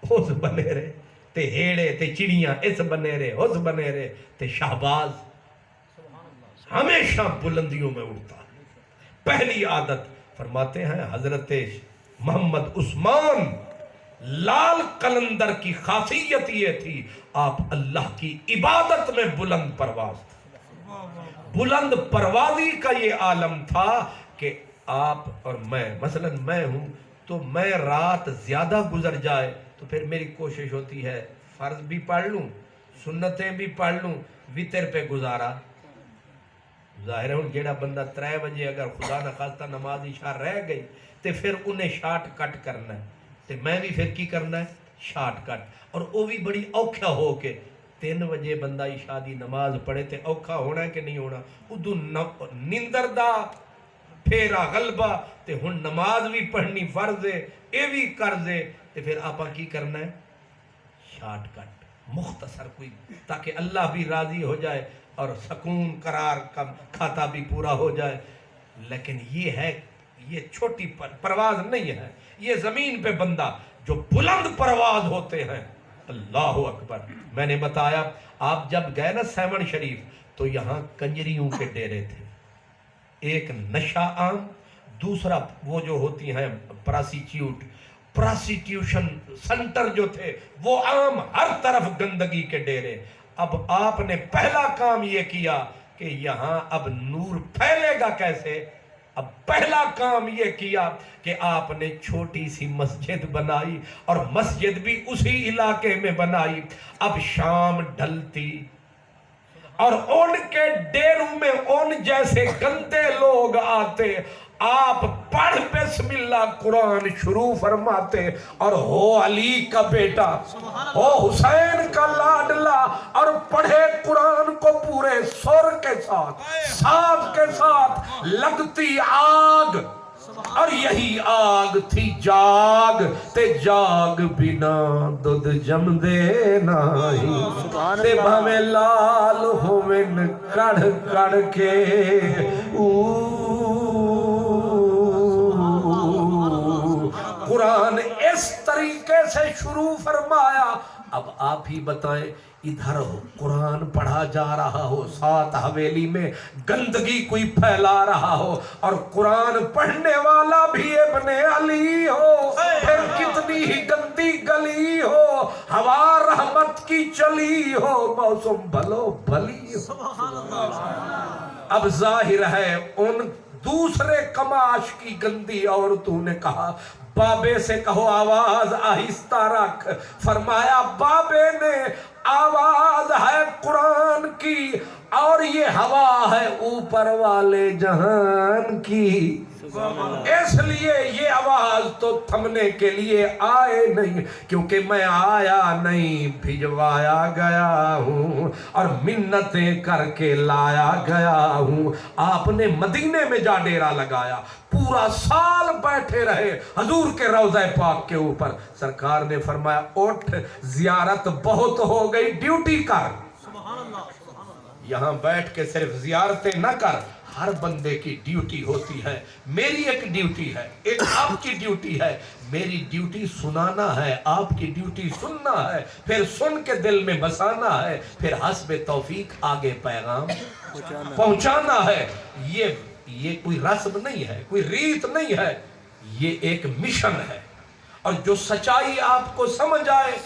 اس بنیرے تے ہیڑے تے چڑیاں اس بنیرے اس بنیرے تے شہباز ہمیشہ بلندیوں میں اڑتا ہے پہلی عادت فرماتے ہیں حضرت محمد عثمان لال قلندر کی خاصیت یہ تھی آپ اللہ کی عبادت میں بلند پرواز تھا بلند پروازی کا یہ عالم تھا کہ آپ اور میں مثلا میں ہوں تو میں رات زیادہ گزر جائے تو پھر میری کوشش ہوتی ہے فرض بھی پڑھ لوں سنتیں بھی پڑھ لوں وتر پہ گزارا ظاہر ہے ان جیڑا بندہ 3 بجے اگر خدا نخواستہ نماز عشاء رہ گئی تے پھر انہیں شارٹ کٹ کرنا ہے تے میں بھی پھر کی کرنا ہے شارٹ کٹ اور وہ بھی بڑی اوکھا ہو کے 3 بجے بندہ عشاء دی نماز پڑھے تے اوکھا ہونا ہے کہ نہیں ہونا ادو نیندر دا پھیرا غلبہ تے ہن نماز بھی پڑھنی فرض ہے اے بھی قرض ہے تے پھر آپا کی کرنا ہے شارٹ کٹ مختصر کوئی تاکہ اللہ بھی راضی ہو جائے اور سکون قرار کا کھاتا بھی پورا ہو جائے لیکن یہ ہے یہ چھوٹی پرواز نہیں ہے یہ زمین پہ بندہ جو بلند پرواز ہوتے ہیں اللہ اکبر میں نے بتایا آپ جب گئے نا سیمن شریف تو یہاں کنجریوں کے ڈیرے تھے ایک نشہ عام دوسرا وہ جو ہوتی ہیں پراسیٹیوشن سنٹر جو تھے وہ عام ہر طرف گندگی کے ڈیرے اب آپ نے پہلا کام یہ کیا کہ یہاں اب نور پھیلے گا کیسے اب پہلا کام یہ کیا کہ آپ نے چھوٹی سی مسجد بنائی اور مسجد بھی اسی علاقے میں بنائی اب شام ڈھلتی اور ان کے ڈیروں میں ان جیسے گندے لوگ آتے آپ پڑھ بسم اللہ قرآن شروع فرماتے اور ہو علی کا بیٹا ہو حسین کا لاڈلا اور پڑھے قرآن کو پورے سر کے ساتھ ساز کے ساتھ لگتی آگ اور یہی آگ تھی جاگ تے جاگ بنا دودھ جم دے نائی تے بھامے لال ہومن کڑ کڑ کے قرآن اس طریقے سے شروع فرمایا اب آپ ہی بتائیں ادھر قرآن پڑھا جا رہا ہو ساتھ حویلی میں گندگی کوئی پھیلا رہا ہو اور قرآن پڑھنے والا بھی ابن علی ہو پھر کتنی ہی گندی گلی ہو ہوا رحمت کی چلی ہو موسم بھلو بھلی ہو اب ظاہر ہے ان دوسرے کماش کی گندی عورتوں نے کہا بابے سے کہو آواز آہستہ رکھ. فرمایا بابے نے آواز ہے قرآن کی اور یہ ہوا ہے اوپر والے جہان کی. اس لیے یہ آواز تو تھمنے کے لیے آئے نہیں, کیونکہ میں آیا نہیں بھجوایا گیا ہوں اور منتیں کر کے لایا گیا ہوں. آپ نے مدینے میں جا ڈیرا لگایا, پورا سال بیٹھے رہے حضور کے روضہ پاک کے اوپر. سرکار نے فرمایا اٹھ, زیارت بہت ہو گئی, ڈیوٹی کر. یہاں بیٹھ کے صرف زیارتیں نہ کر, ہر بندے کی ڈیوٹی ہوتی ہے. میری ایک ڈیوٹی ہے, ایک آپ کی ڈیوٹی ہے. میری ڈیوٹی سنانا ہے, آپ کی ڈیوٹی سننا ہے, پھر سن کے دل میں بسانا ہے, پھر حسب توفیق آگے پیغام پہنچانا ہے. یہ کوئی رسم نہیں ہے, کوئی ریت نہیں ہے, یہ ایک مشن ہے. اور جو سچائی آپ کو سمجھ آئے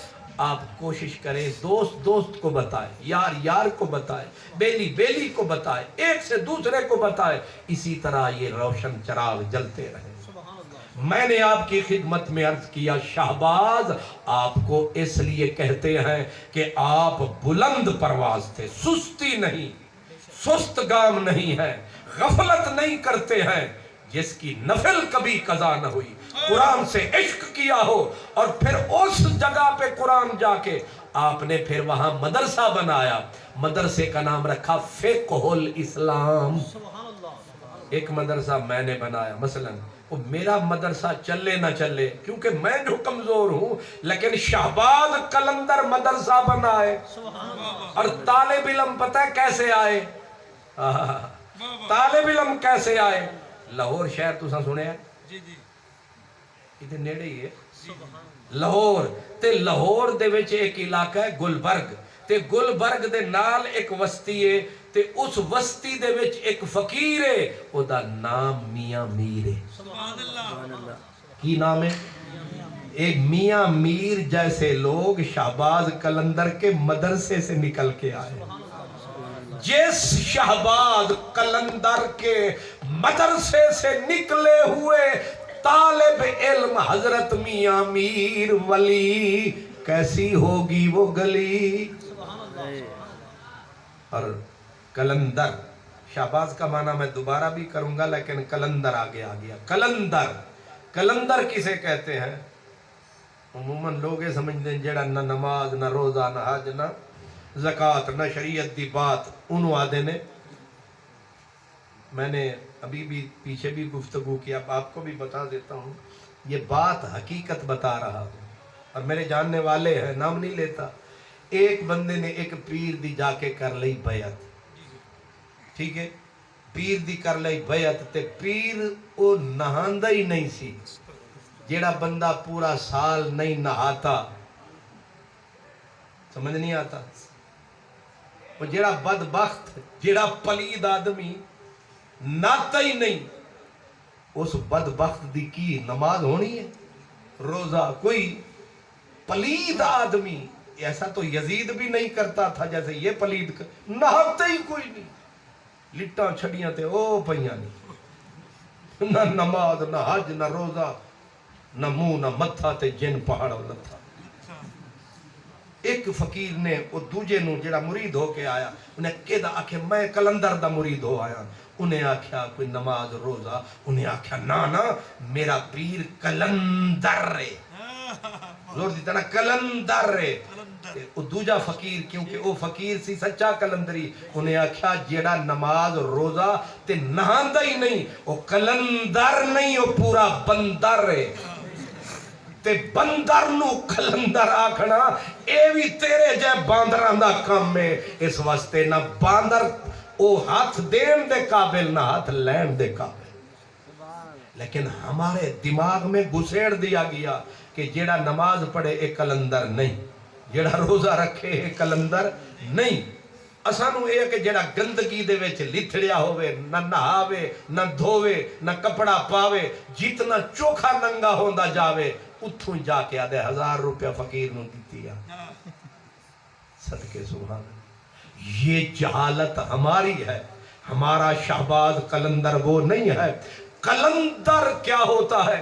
آپ کوشش کریں دوست کو بتائے, یار کو بتائے, بیلی کو بتائے, ایک سے دوسرے کو بتائے. اسی طرح یہ روشن چراغ جلتے رہے. میں نے آپ کی خدمت میں عرض کیا شہباز آپ کو اس لیے کہتے ہیں کہ آپ بلند پرواز تھے, سستی نہیں, سست گام نہیں ہے, غفلت نہیں کرتے ہیں. جس کی نفل کبھی قضا نہ ہوئی, قرآن سے عشق کیا ہو اور پھر اس جگہ پہ قرآن جا کے آپ نے پھر وہاں مدرسہ بنایا. مدرسے کا نام رکھا فقہ الاسلام. ایک مدرسہ میں نے بنایا, مثلا وہ میرا مدرسہ چلے نہ چلے کیونکہ میں جو کمزور ہوں, لیکن شہباز قلندر مدرسہ بنائے. اور طالب علم پتہ ہے کیسے آئے, طالب علم کیسے آئے. لاہور شہر تساں سنیا ہے, ادھر نیڑے ہی ہے لاہور. تے لاہور دے وچ ایک علاقہ ہے گلبرگ, تے گلبرگ دے نال ایک وسطی ہے, تے اس وسطی دے وچ ایک فقیر ہے, او دا نام میاں میر ہے. کی نام ہے؟ ایک میاں میر جیسے لوگ شہباز قلندر کے مدرسے سے نکل کے آئے. جس شہباز قلندر کے مدرسے سے نکلے ہوئے طالب علم حضرت میاں میر ولی, کیسی ہوگی وہ گلی. اور قلندر, شہباز کا معنی میں دوبارہ بھی کروں گا لیکن قلندر آگے آ گیا. قلندر کسے کہتے ہیں؟ عموماً لوگ یہ سمجھتے ہیں جڑا نہ نماز نہ روزہ نہ حج نہ زکوٰۃ نہ شریعت دی بات انہوں آدھے نے. میں نے ابھی بھی پیچھے بھی گفتگو کیا, آپ کو بھی بتا دیتا ہوں, یہ بات حقیقت بتا رہا ہوں اور میرے جاننے والے ہیں, نام نہیں لیتا. ایک بندے نے ایک پیر دی جا کے کر لئی بیعت, ٹھیک ہے, پیر دی کر لئی بیعت, تے پیر او نہاندا ہی نہیں سی. جیڑا بندہ پورا سال نہیں نہاتا, سمجھ نہیں آتا, وہ جیڑا بدبخت, جیڑا پلید آدمی ناتا ہی نہیں, اس بدبخت دی کی نماز ہونی ہے, روزہ. کوئی پلید آدمی, ایسا تو یزید بھی نہیں کرتا تھا جیسے یہ پلید, نہاتا ہی کوئی نہیں, لٹاں چھڑیاں تے او پہیاں نہیں, نہ نماز نہ حج نہ روزہ نہ منہ نہ متھا تے جن پہاڑ لتھا. ایک فقیر نے وہ دوجے نو جڑا مرید ہو کے آیا, انہیں کہدا آکھے میں قلندر دا مرید ہو آیا. انہیں آکھیا کوئی نماز روزہ, انہیں آکھیا نا میرا پیر قلندر ہے, زور دیتا نا قلندر ہے. وہ دوجا فقیر کیونکہ وہ فقیر سی سچا قلندری, انہیں آکھیا جیڑا نماز روزہ تے نہاندا ہی نہیں وہ قلندر نہیں, وہ پورا بندر ہے. تے بندر نو قلندر آکھنا اے بھی تیرے جے باندران دا کام ہے. اس واسطے نہ باندر او ہاتھ دین دے قابل نہ ہاتھ لین دے قابل. لیکن ہمارے دماغ میں گھسیڑ دیا گیا کہ جیڑا نماز پڑھے ایک قلندر نہیں, جیڑا روزہ رکھے ایک قلندر نہیں. اسانو اے کہ جیڑا گندگی دے وچ لتھڑیا ہوئے, نہ نہاوے نہ دھووے نہ کپڑا پاوے, جتنا چوکھا ننگا ہوندا جاوے اتھوں جا کے آدھے 1000 روپیہ فقیر نو دیتی ہے. صدقے سبحان. یہ جہالت ہماری ہے. ہمارا شہباز قلندر وہ نہیں ہے. قلندر کیا ہوتا ہے؟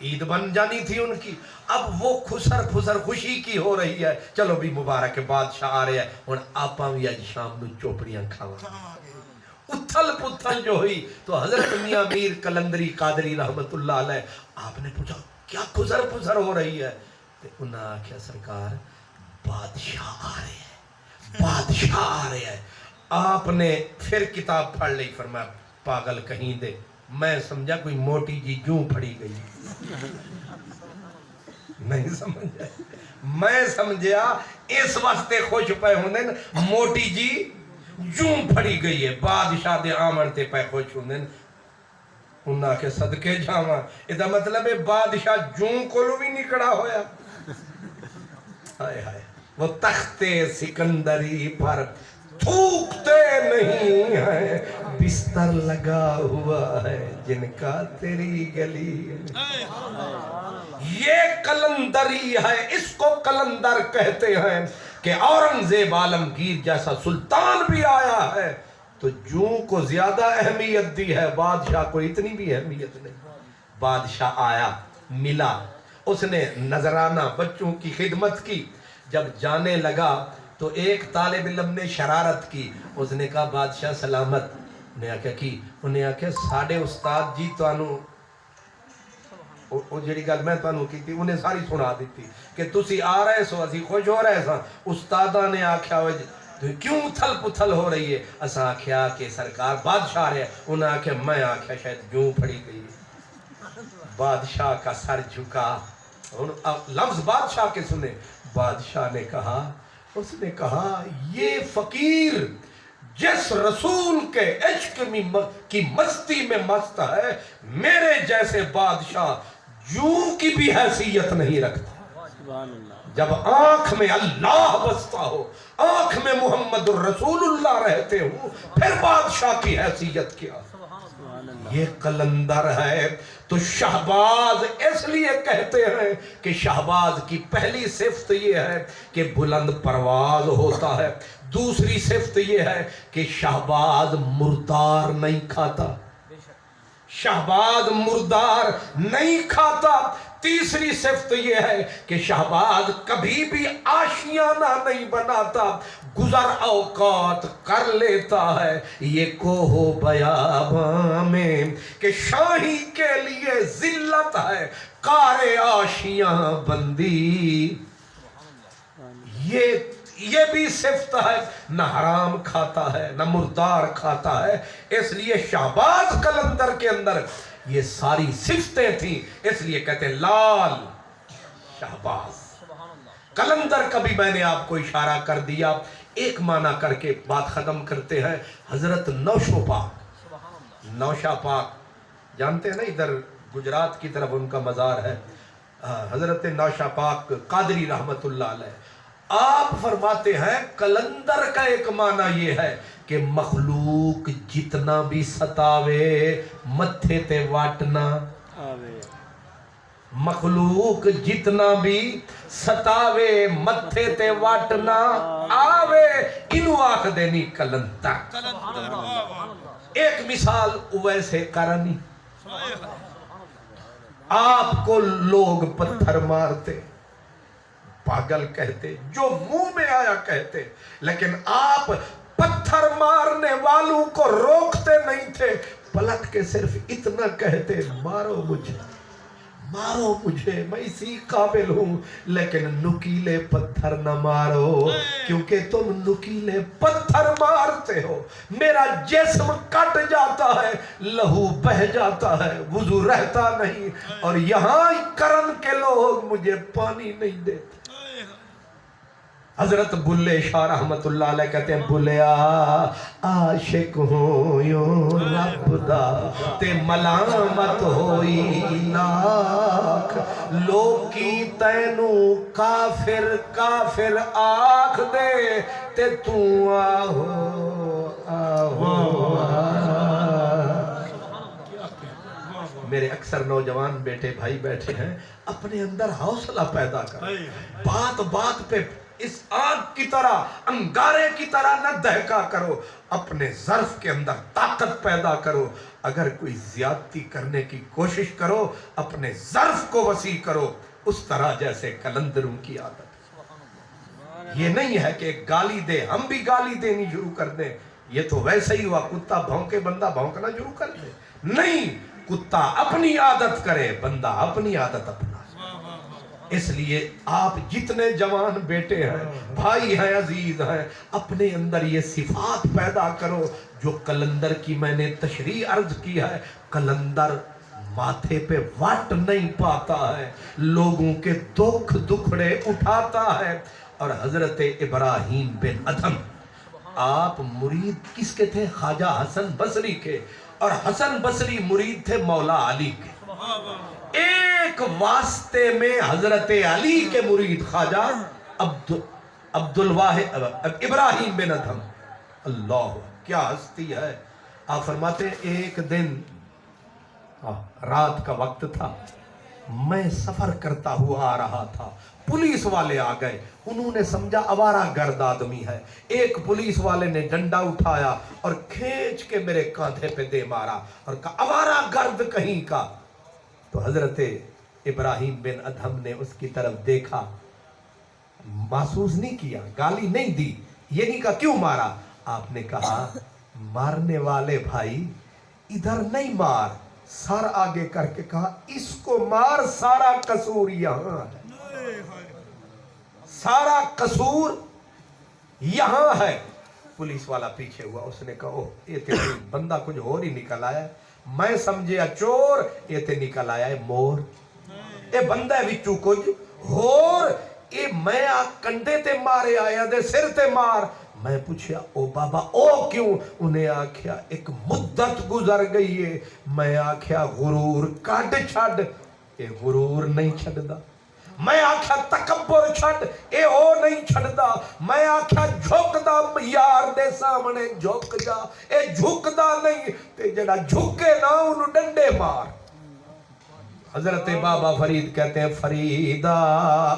عید بن جانی تھی ان کی. اب وہ خسر خسر خوشی کی ہو رہی ہے. چلو بھی مبارک بادشاہ آ رہے ہیں. ہن آپاں بھی اج شام نو چوپڑیاں کھاواں. اتھل پتھل جو ہوئی تو حضرت میاں میر قلندری قادری رحمت اللہ علیہ آپ نے پوچھا کیا خسر خسر ہو رہی ہے؟ تو انہوں نے آکھیا سرکار بادشاہ آ رہے ہیں، بادشاہ آ رہے ہیں. آپ نے پھر کتاب پڑھ لی. فرمایا پاگل کہیں دے. میں سمجھا کوئی موٹی جی جوں پھڑی گئی. نہیں سمجھا. میں سمجھا اس واسطے خوش پہ ہوندے موٹی جی جوں پھڑی گئی ہے. بادشاہ دے آمن تے پہ خوش ہوندے. انہاں کے صدقے جاواں. ادا مطلب ہے بادشاہ جوں کولو بھی نکڑا ہویا. ہائے ہائے وہ تخت سکندری پر تھوکتے نہیں ہیں، بستر لگا ہوا ہے جن کا تیری گلی. یہ قلندری ہے. اس کو قلندر کہتے ہیں کہ اورنگزیب عالمگیر جیسا سلطان بھی آیا ہے تو جوں کو زیادہ اہمیت دی ہے، بادشاہ کو اتنی بھی اہمیت نہیں. بادشاہ آیا، ملا، اس نے نذرانہ بچوں کی خدمت کی. جب جانے لگا تو ایک طالب علم نے شرارت کی. اس نے کہا بادشاہ سلامت. انہیں آکھیا کی؟ انہیں آکھیا ساڑھے استاد جی توانو وہ جڑی گل میں توانو کی تھی انہیں ساری سنا دیتی کہ تسی آ رہے سو اسی خوش ہو رہے سا. استادہ نے آکھیا کیوں اتھل پتھل ہو رہی ہے؟ اساں آکھیا کہ سرکار بادشاہ رہے. انہیں آکھیا میں آکھیا شاید جوں پھڑی گئی. بادشاہ کا سر جھکا. لفظ بادشاہ کے سنے. بادشاہ نے کہا، اس نے کہا یہ فقیر جس رسول کے عشق کی مستی میں مست ہے میرے جیسے بادشاہ جوں کی بھی حیثیت نہیں رکھتا. جب آنکھ میں اللہ بستا ہو، آنکھ میں محمد الرسول اللہ رہتے ہوں، پھر بادشاہ کی حیثیت کیا؟ یہ قلندر ہے. تو شہباز اس لیے کہتے ہیں کہ شہباز کی پہلی صفت یہ ہے کہ بلند پرواز ہوتا ہے. دوسری صفت یہ ہے کہ شہباز مردار نہیں کھاتا. شہباز مردار نہیں کھاتا. تیسری صفت یہ ہے کہ شہباز کبھی بھی آشیانہ نہیں بناتا، گزر اوقات کر لیتا ہے. یہ کوہ بیاباں میں کہ شاہی کے لیے ذلت ہے کار آشیاں بندی. یہ بھی صفت ہے. نہ حرام کھاتا ہے نہ مردار کھاتا ہے. اس لیے شہباز قلندر کے اندر یہ ساری صفتیں تھیں. اس لیے کہتے ہیں لال شہباز. قلندر کا بھی میں نے آپ کو اشارہ کر دیا. ایک معنی کر کے بات ختم کرتے ہیں. حضرت نوشو پاک، نوشا پاک جانتے ہیں نا، ادھر گجرات کی طرف ان کا مزار ہے. حضرت نوشا پاک قادری رحمت اللہ علیہ آپ فرماتے ہیں قلندر کا ایک معنی یہ ہے کہ مخلوق جتنا بھی ستاوے متھے تے واٹنا. مخلوق جتنا بھی ستاوے متھے تے واٹنا آوے انو آکھ دینی قلندر. ایک مثال اویسے کرنی. آپ کو لوگ پتھر مارتے، پاگل کہتے، جو منہ میں آیا کہتے، لیکن آپ پتھر مارنے والوں کو روکتے نہیں تھے. پلٹ کے صرف اتنا کہتے مارو مجھے، مارو مجھے، میں اسی قابل ہوں، لیکن نکیلے پتھر نہ مارو کیونکہ تم نکیلے پتھر مارتے ہو میرا جسم کٹ جاتا ہے، لہو بہ جاتا ہے، وضو رہتا نہیں، اور یہاں کرن کے لوگ مجھے پانی نہیں دیتے. حضرت بلے شاہ رحمت اللہ علیہ کہتے ہیں بلیا عاشق ہوں یوں رب دا تے ملامت ہوئی لاکھ لوکی تینو کافر کافر آکھ دے تے تو آہو آہو میرے اکثر نوجوان بیٹے بھائی بیٹھے ہیں، اپنے اندر حوصلہ پیدا کر. بات بات پہ اس آگ کی طرح انگارے کی طرح نہ دہکا کرو، اپنے ظرف کے اندر طاقت پیدا کرو۔ اگر کوئی زیادتی کرنے کی کوشش کرو، اپنے ظرف کو وسیع کرو، اس طرح جیسے قلندروں کی عادت۔ یہ نہیں ہے کہ گالی دے، ہم بھی گالی دینی شروع کر دیں، یہ تو ویسے ہی ہوا کتا بھونکے بندہ بھونکنا شروع کر دے۔ نہیں، کتا اپنی عادت کرے، بندہ اپنی عادت اپنا۔ اس لیے آپ جتنے جوان بیٹے ہیں، بھائی ہیں، عزیز ہیں، اپنے اندر یہ صفات پیدا کرو جو قلندر کی میں نے تشریح عرض کی ہے۔ قلندر ماتھے پہ وٹ نہیں پاتا ہے، لوگوں کے دکھ دکھڑے اٹھاتا ہے۔ اور حضرت ابراہیم بن ادھم، آپ مرید کس کے تھے؟ خواجہ حسن بصری کے، اور حسن بصری مرید تھے مولا علی کے۔ ایک واسطے میں حضرت علی کے مرید خواجہ ابراہیم بن ادھم، اللہ کیا ہستی ہے۔ آپ فرماتے ہیں ایک دن رات کا وقت تھا، میں سفر کرتا ہوا آ رہا تھا، پولیس والے آ گئے، انہوں نے سمجھا آوارہ گرد آدمی ہے۔ ایک پولیس والے نے ڈنڈا اٹھایا اور کھینچ کے میرے کاندھے پہ دے مارا اور کہا آوارہ گرد کہیں کا۔ تو حضرت ابراہیم بن ادھم نے اس کی طرف دیکھا، محسوس نہیں کیا، گالی نہیں دی، یہ نہیں کہا کیوں مارا۔ آپ نے کہا مارنے والے بھائی ادھر نہیں مار، سر آگے کر کے کہا اس کو مار، سارا قصور یہاں ہے، سارا قصور یہاں ہے۔ پولیس والا پیچھے ہوا، اس نے کہا اوہ یہ تے بندہ کچھ اور ہی نکل آیا ہے، میں سمجھے چور، یہ تے نکل آیا ہے مور، اے بندہ وچوں کچھ اور، اے میں کنڈے تے مارے آیا دے سر تے مار۔ میں پوچھا او بابا او کیوں؟ انہیں آکھیا ایک مدت گزر گئی ہے۔ میں آکھیا غرور کڈ چھڈ، اے غرور نہیں چھڈدا۔ میں آکھیا تکبر چھڈ، اے او نہیں چھڈدا۔ میں آکھیا جھک دا یار دے سامنے جھک جا، اے جھکدا نہیں، تے جڑا جھکے نہ انہوں ڈنڈے مار۔ حضرت بابا فرید کہتے ہیں فریدہ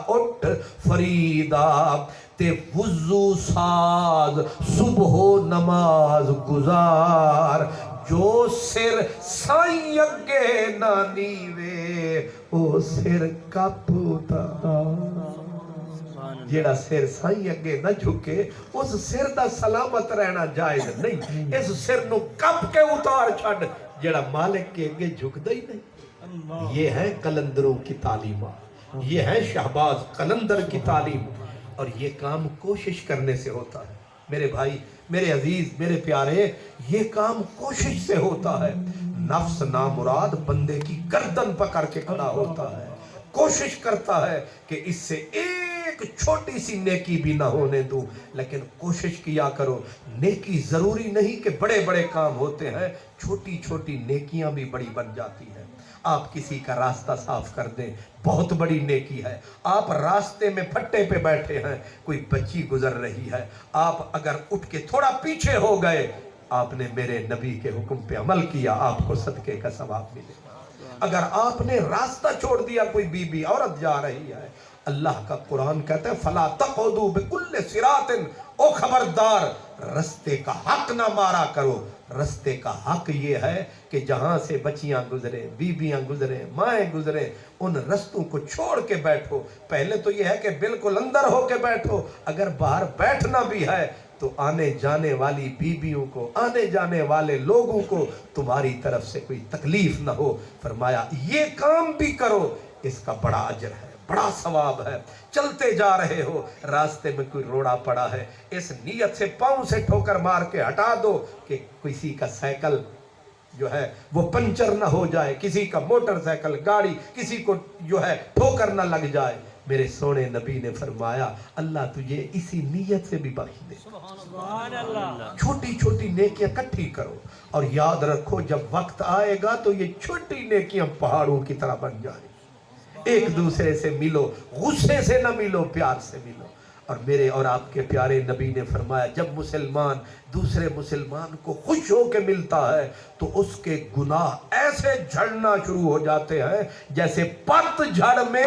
اٹھ فریدہ تے وضو ساز صبح و نماز گزار، جو سر سائیں اگے نہ نیوے او سر کپ اتار۔ جیڑا سر سائیں اگے نہ جھکے اس سر دا سلامت رہنا جائز نہیں، اس سر نو کپ کے اتار چھڑ جیڑا مالک کے اگے جھکدا ہی نہیں۔ یہ ہے قلندروں کی تعلیمات، یہ ہے شہباز قلندر کی تعلیم، اور یہ کام کوشش کرنے سے ہوتا ہے۔ میرے بھائی، میرے عزیز، میرے پیارے، یہ کام کوشش سے ہوتا ہے۔ نفس نامراد بندے کی گردن پکڑ کے کھڑا ہوتا ہے، کوشش کرتا ہے کہ اس سے ایک چھوٹی سی نیکی بھی نہ ہونے دوں، لیکن کوشش کیا کرو۔ نیکی ضروری نہیں کہ بڑے بڑے کام ہوتے ہیں، چھوٹی چھوٹی نیکیاں بھی بڑی بن جاتی ہیں۔ آپ کسی کا راستہ صاف کر دیں، بہت بڑی نیکی ہے۔ آپ راستے میں پھٹے پہ بیٹھے ہیں، کوئی بچی گزر رہی ہے، آپ اگر اٹھ کے تھوڑا پیچھے ہو گئے، آپ نے میرے نبی کے حکم پہ عمل کیا، آپ کو صدقے کا ثواب ملے گا۔ اگر آپ نے راستہ چھوڑ دیا، کوئی بی بی عورت جا رہی ہے، اللہ کا قرآن کہتا ہے فَلَا تَقْعُدُوا بِكُلِّ صِرَاطٍ، او خبردار رستے کا حق نہ مارا کرو۔ رستے کا حق یہ ہے کہ جہاں سے بچیاں گزرے، بیبیاں گزرے، مائیں گزرے، ان رستوں کو چھوڑ کے بیٹھو۔ پہلے تو یہ ہے کہ بالکل اندر ہو کے بیٹھو، اگر باہر بیٹھنا بھی ہے تو آنے جانے والی بیبیوں کو، آنے جانے والے لوگوں کو تمہاری طرف سے کوئی تکلیف نہ ہو۔ فرمایا یہ کام بھی کرو، اس کا بڑا اجر ہے، بڑا ثواب ہے۔ چلتے جا رہے ہو، راستے میں کوئی روڑا پڑا ہے، اس نیت سے پاؤں سے ٹھوکر مار کے ہٹا دو کہ کسی کا سائیکل جو ہے وہ پنچر نہ ہو جائے، کسی کا موٹر سائیکل گاڑی کسی کو جو ہے ٹھوکر نہ لگ جائے۔ میرے سونے نبی نے فرمایا اللہ تجھے اسی نیت سے بھی بخش دے۔ چھوٹی چھوٹی نیکیاں کٹھی کرو، اور یاد رکھو جب وقت آئے گا تو یہ چھوٹی نیکیاں پہاڑوں کی طرح بن جائیں۔ ایک دوسرے سے ملو، غصے سے نہ ملو، پیار سے ملو۔ اور میرے اور آپ کے پیارے نبی نے فرمایا جب مسلمان دوسرے مسلمان کو خوش ہو کے ملتا ہے تو اس کے گناہ ایسے جھڑنا شروع ہو جاتے ہیں جیسے پت جھڑ میں